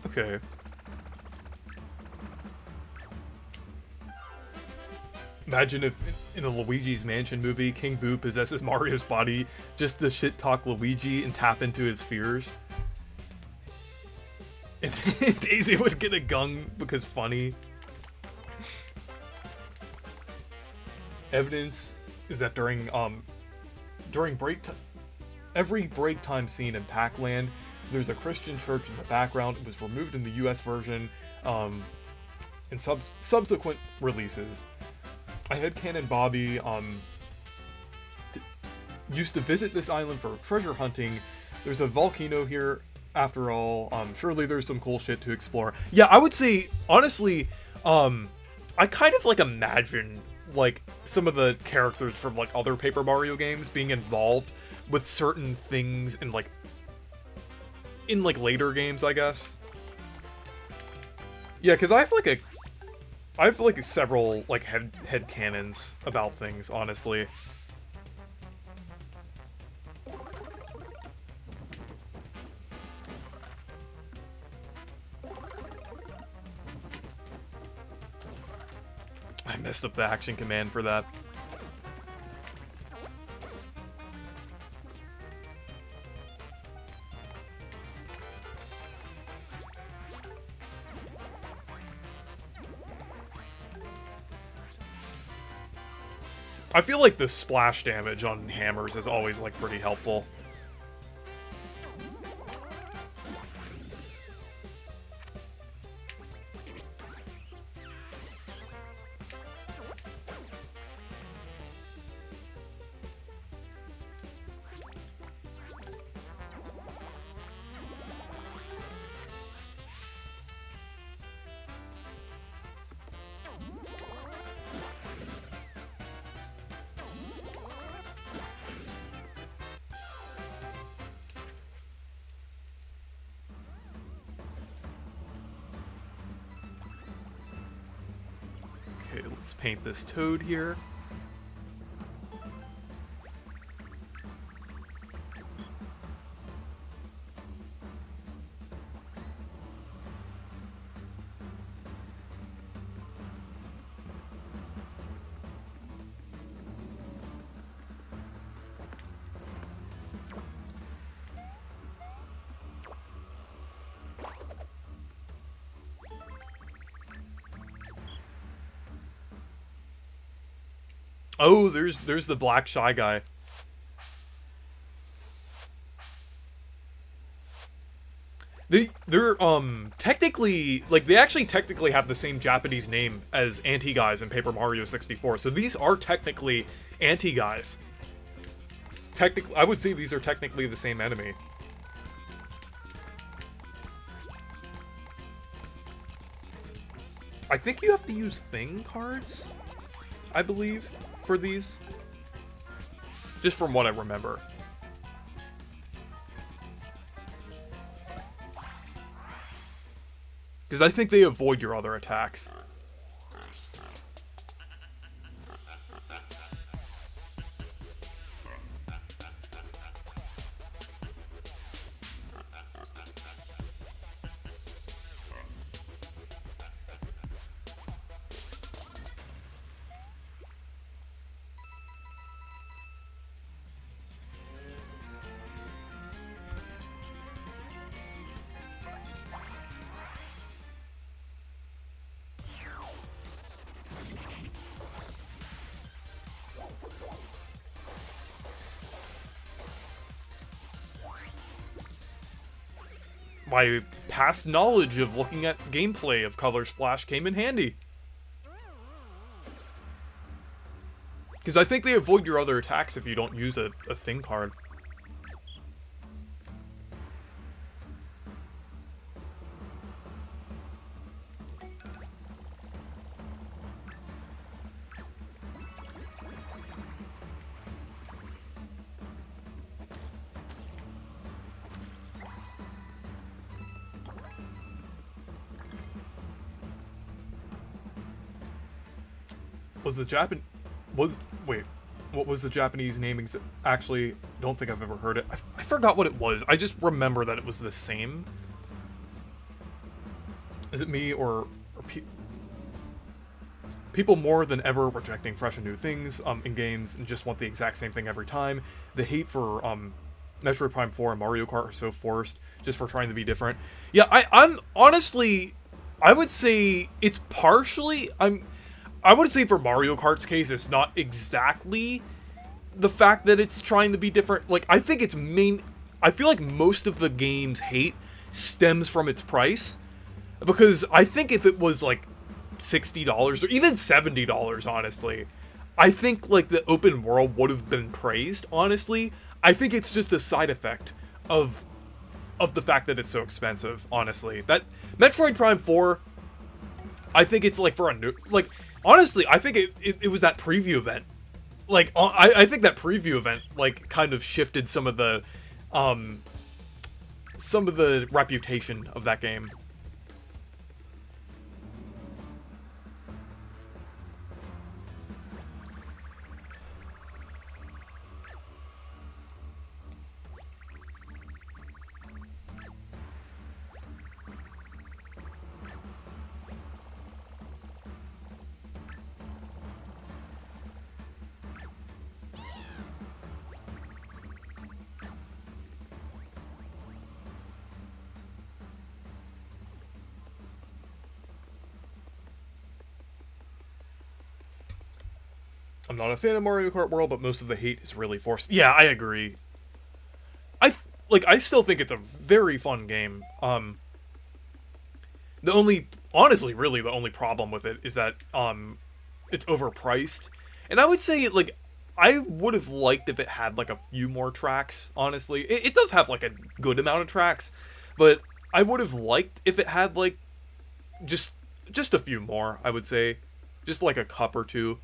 Okay. Imagine if in a Luigi's Mansion movie, King Boo possesses Mario's body just to shit-talk Luigi and tap into his fears. And Daisy would get a gun because funny. Evidence is that during every break time scene in Pac-Land, there's a Christian church in the background. It was removed in the US version in subsequent releases. I had Canon Bobby used to visit this island for treasure hunting. There's a volcano here after all. Surely there's some cool shit to explore. Yeah, I would say, honestly, I kind of like imagine like some of the characters from like other Paper Mario games being involved with certain things in like later games, I guess. Yeah, because I have like several like head canons about things, honestly. I messed up the action command for that. I feel like the splash damage on hammers is always like pretty helpful. Okay, let's paint this toad here. Oh, there's the black shy guy. They're technically, like, they actually technically have the same Japanese name as anti-guys in Paper Mario 64. So these are technically anti-guys. Technically, I would say these are technically the same enemy. I think you have to use thing cards, I believe, for these. Just from what I remember. Because I think they avoid your other attacks. My past knowledge of looking at gameplay of Color Splash came in handy. Because I think they avoid your other attacks if you don't use a thing card. What was the Japanese name? Actually, don't think I've ever heard it. I forgot what it was. I just remember that it was the same. Is it me or people more than ever rejecting fresh and new things in games and just want the exact same thing every time. The hate for Metroid Prime 4 and Mario Kart are so forced just for trying to be different. Yeah, I'm honestly, I would say it's partially, I would say for Mario Kart's case, it's not exactly the fact that it's trying to be different. Like, I think I feel like most of the game's hate stems from its price. Because I think if it was like $60 or even $70, honestly, I think like the open world would have been praised, honestly. I think it's just a side effect of the fact that it's so expensive, honestly. That Metroid Prime 4, I think it's like for a new, like, honestly, I think it was that preview event. Like, I think that preview event, like, kind of shifted some of the reputation of that game. I'm not a fan of Mario Kart World, but most of the hate is really forced. Yeah, I agree. I still think it's a very fun game. Honestly, really the only problem with it is that it's overpriced. And I would say, like, I would have liked if it had like a few more tracks, honestly. It does have like a good amount of tracks, but I would have liked if it had like just a few more, I would say. Just like a cup or two.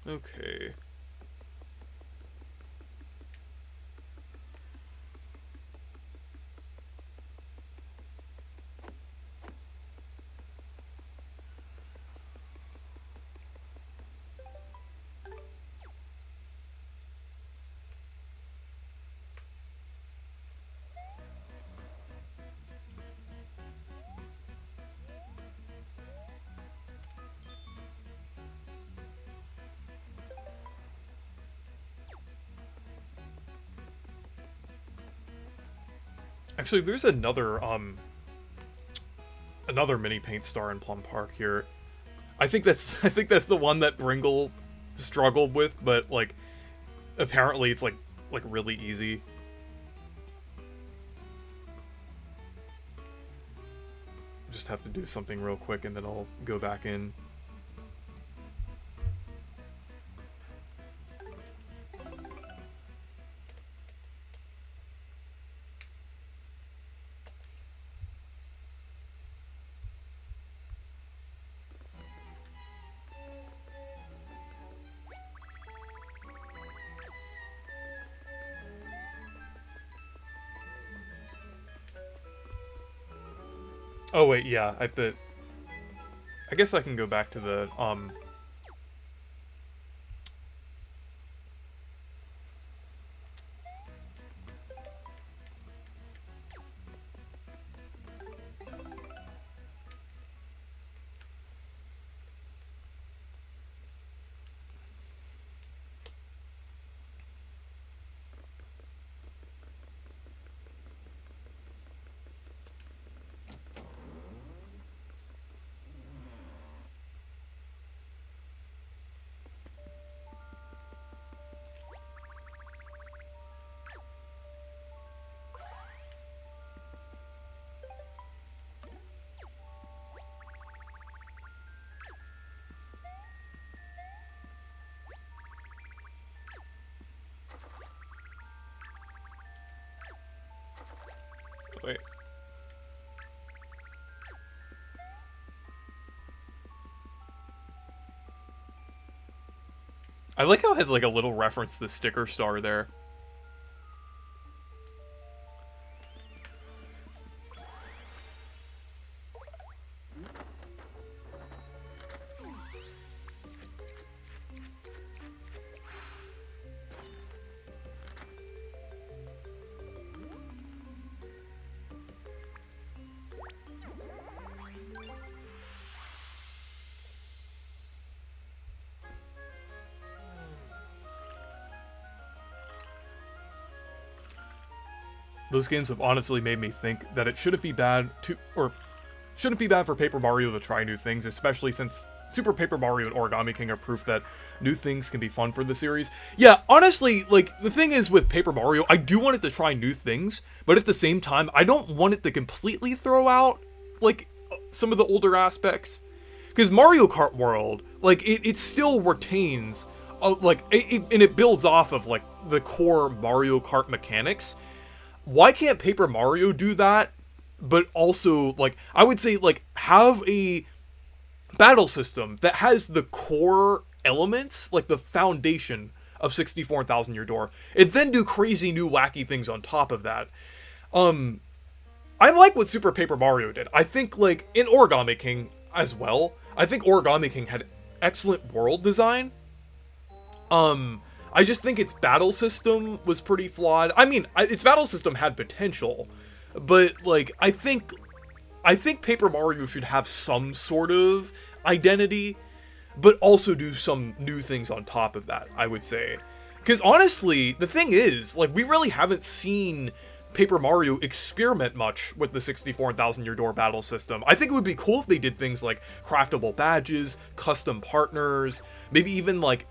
Okay. Actually, there's another mini paint star in Plum Park here. I think that's the one that Bringle struggled with, but like apparently it's like really easy. Just have to do something real quick and then I'll go back in. Oh wait, yeah, I have to... I guess I can go back to the, Wait. I like how it has like a little reference to the sticker star there. Those games have honestly made me think that it shouldn't be bad for Paper Mario to try new things, especially since Super Paper Mario and Origami King are proof that new things can be fun for the series. Yeah, honestly, like, the thing is with Paper Mario, I do want it to try new things, but at the same time, I don't want it to completely throw out, like, some of the older aspects. Because Mario Kart World, like, it still retains, and it builds off of, like, the core Mario Kart mechanics. Why can't Paper Mario do that, but also, like, I would say, like, have a battle system that has the core elements, like the foundation of 64 and Thousand Year Door, and then do crazy new wacky things on top of that. I like what Super Paper Mario did. I think, like, in Origami King as well, I think Origami King had excellent world design. I just think its battle system was pretty flawed. I mean, its battle system had potential, but, like, I think Paper Mario should have some sort of identity, but also do some new things on top of that, I would say. Because honestly, the thing is, like, we really haven't seen Paper Mario experiment much with the 64 and Thousand Year Door battle system. I think it would be cool if they did things like craftable badges, custom partners, maybe even, like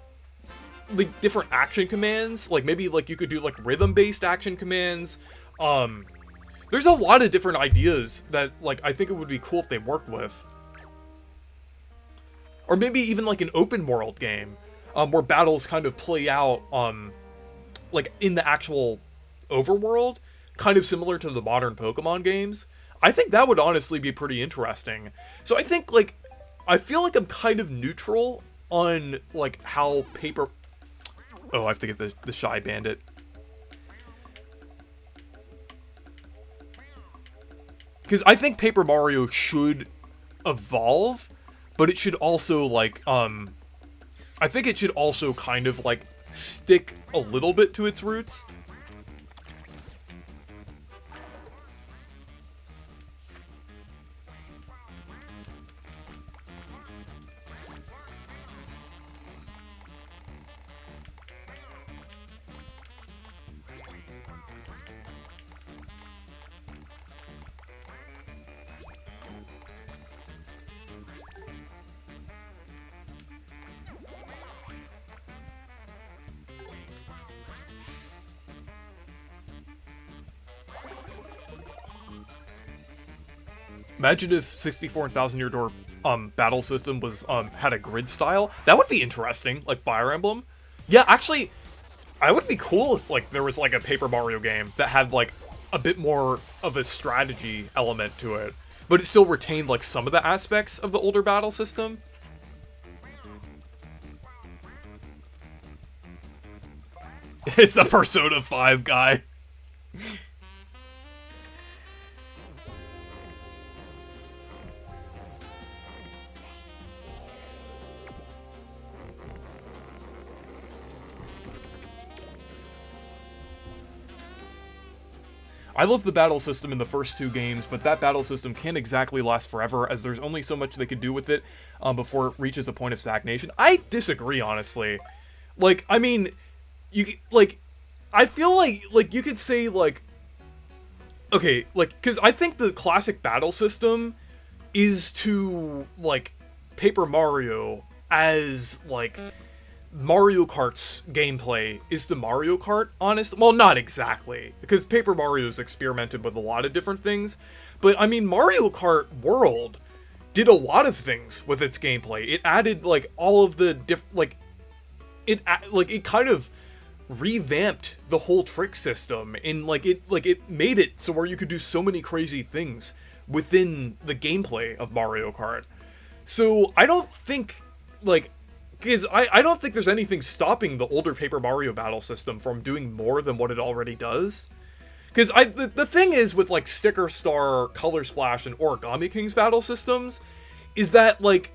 different action commands, like maybe like you could do like rhythm-based action commands. There's a lot of different ideas that, like, I think it would be cool if they worked with. Or maybe even like an open world game, where battles kind of play out, like in the actual overworld, kind of similar to the modern Pokemon games. I think that would honestly be pretty interesting. So I think, like, I feel like I'm kind of neutral on, like, how Paper... Oh, I have to get the Shy Bandit. Because I think Paper Mario should evolve, but it should also, like, I think it should also kind of, like, stick a little bit to its roots. Imagine if 64 and Thousand Year Door battle system was had a grid style. That would be interesting, like Fire Emblem. Yeah, actually, I would be cool if, like, there was like a Paper Mario game that had like a bit more of a strategy element to it, but it still retained like some of the aspects of the older battle system. It's the Persona 5 guy. I love the battle system in the first two games, but that battle system can't exactly last forever, as there's only so much they could do with it before it reaches a point of stagnation. I disagree, honestly. Like, I mean, I feel like you could say, like, okay, like, because I think the classic battle system is to, like, Paper Mario as, like, Mario Kart's gameplay is to Mario Kart, honest. Well, not exactly, because Paper Mario's experimented with a lot of different things, but I mean, Mario Kart World did a lot of things with its gameplay. It added, like, all of the it kind of revamped the whole trick system, and it made it so where you could do so many crazy things within the gameplay of Mario Kart. So I don't think, like, because I don't think there's anything stopping the older Paper Mario battle system from doing more than what it already does. Because the thing is with, like, Sticker Star, Color Splash, and Origami King's battle systems, is that, like,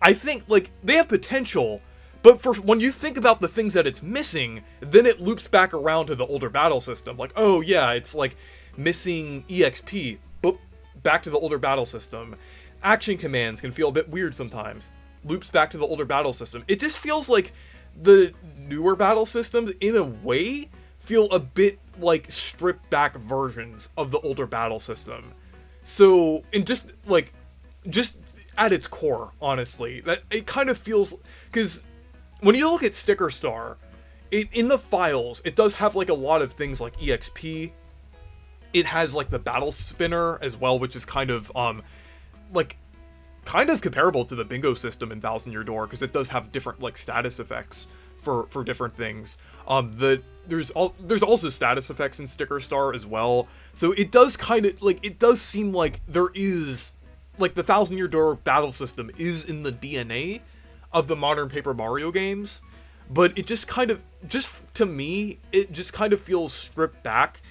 I think, like, they have potential, but for when you think about the things that it's missing, then it loops back around to the older battle system. Like, oh yeah, it's, like, missing EXP, but back to the older battle system. Action commands can feel a bit weird sometimes. Loops back to the older battle system. It just feels like the newer battle systems, in a way, feel a bit like stripped back versions of the older battle system. So, and just at its core, honestly, that it kind of feels, because when you look at Sticker Star, in the files, it does have, like, a lot of things like EXP. It has, like, the battle spinner as well, which is kind of, like, kind of comparable to the bingo system in Thousand Year Door, because it does have different, like, status effects for different things. There's also status effects in Sticker Star as well, so it does kind of, like, it does seem like there is, like, the Thousand Year Door battle system is in the DNA of the modern Paper Mario games, but it just kind of, just to me, it just kind of feels stripped back,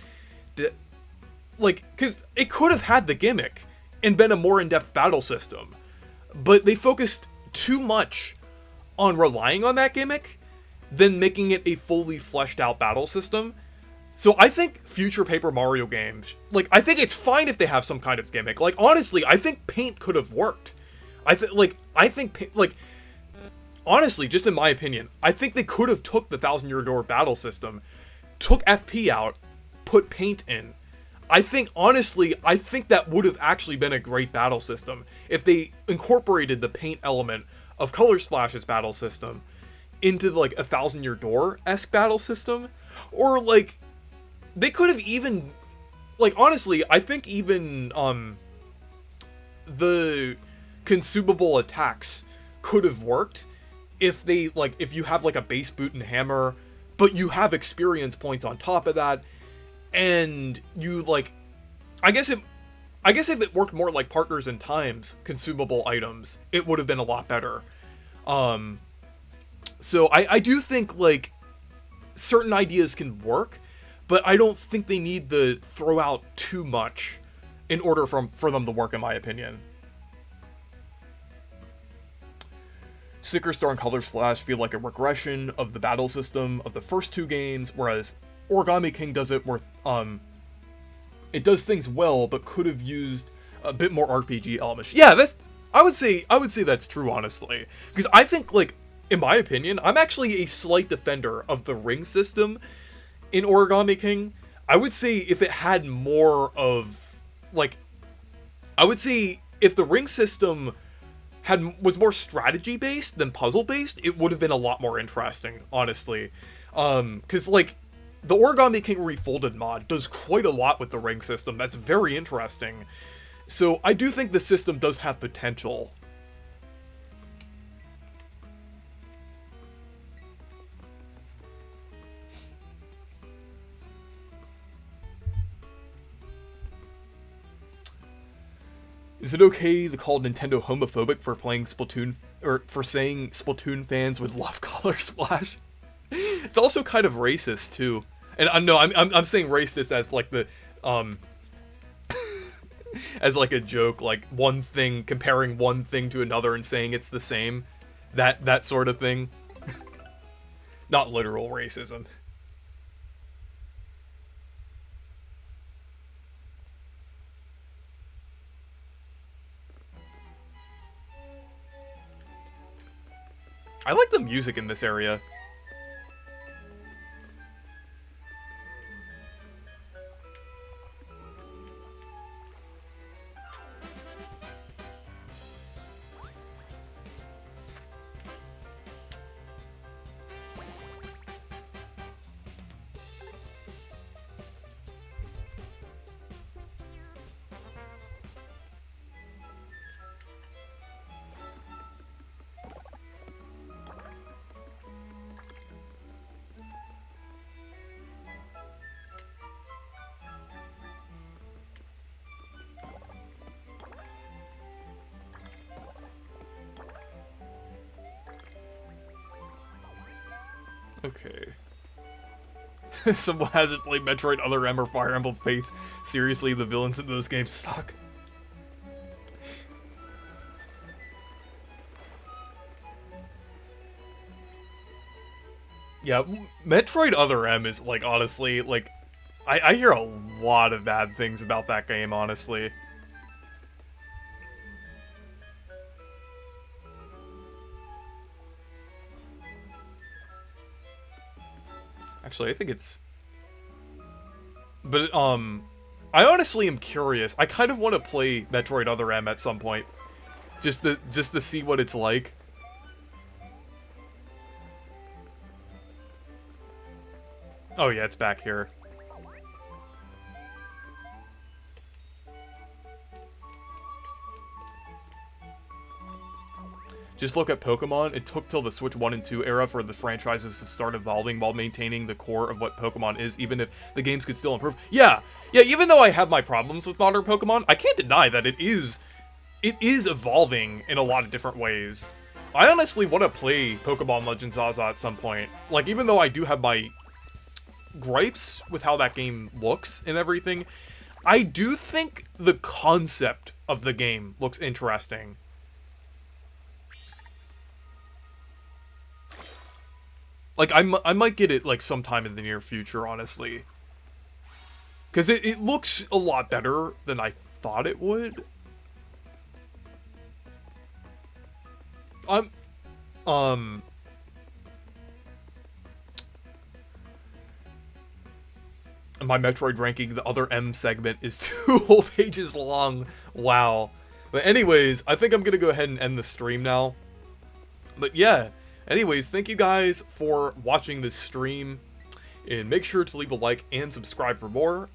like, because it could have had the gimmick and been a more in-depth battle system, but they focused too much on relying on that gimmick than making it a fully fleshed out battle system. So I think future Paper Mario games, like, I think it's fine if they have some kind of gimmick. Like, honestly, I think Paint could have worked. Honestly, just in my opinion, I think they could have took the Thousand Year Door battle system, took FP out, put Paint in. I think that would have actually been a great battle system if they incorporated the Paint element of Color Splash's battle system into, like, a Thousand Year Door-esque battle system. Or, like, they could have even, like, honestly, I think even, the consumable attacks could have worked if they, like, if you have, like, a base boot and hammer, but you have experience points on top of that, and you, like, I guess if it worked more like Partners in Time's consumable items, it would have been a lot better. So I do think, like, certain ideas can work, but I don't think they need to throw out too much in order for them to work, in my opinion. Sticker Star and Color Splash feel like a regression of the battle system of the first two games, whereas Origami King does it where, it does things well, but could have used a bit more RPG elements. Yeah, I would say that's true, honestly. Because I think, like, in my opinion, I'm actually a slight defender of the ring system in Origami King. I would say if it had more of, like, I would say if the ring system was more strategy based than puzzle based, it would have been a lot more interesting, honestly. Because, like, the Origami King Refolded mod does quite a lot with the ring system that's very interesting. So I do think the system does have potential. Is it okay to call Nintendo homophobic for playing Splatoon, or for saying Splatoon fans would love Color Splash? It's also kind of racist too, and I'm saying racist as, like, the as, like, a joke, like one thing comparing one thing to another and saying it's the same, that sort of thing. Not literal racism. I like the music in this area. Okay. Someone hasn't played Metroid Other M or Fire Emblem Fates. Seriously, the villains in those games suck. Yeah, Metroid Other M is, like, honestly, like, I hear a lot of bad things about that game, honestly. Actually, I think it's... But, I honestly am curious. I kind of want to play Metroid Other M at some point. Just to see what it's like. Oh yeah, it's back here. Just look at Pokemon. It took till the Switch 1 and 2 era for the franchises to start evolving while maintaining the core of what Pokemon is, even if the games could still improve. Yeah, even though I have my problems with modern Pokemon, I can't deny that it is evolving in a lot of different ways. I honestly want to play Pokemon Legends Zaza at some point. Like, even though I do have my gripes with how that game looks and everything, I do think the concept of the game looks interesting. Like, I might get it, like, sometime in the near future, honestly. Because it looks a lot better than I thought it would. My Metroid ranking, the Other M segment, is 2 whole pages long. Wow. But anyways, I think I'm gonna go ahead and end the stream now. But yeah, anyways, thank you guys for watching this stream. And make sure to leave a like and subscribe for more.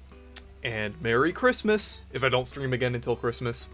And Merry Christmas, if I don't stream again until Christmas.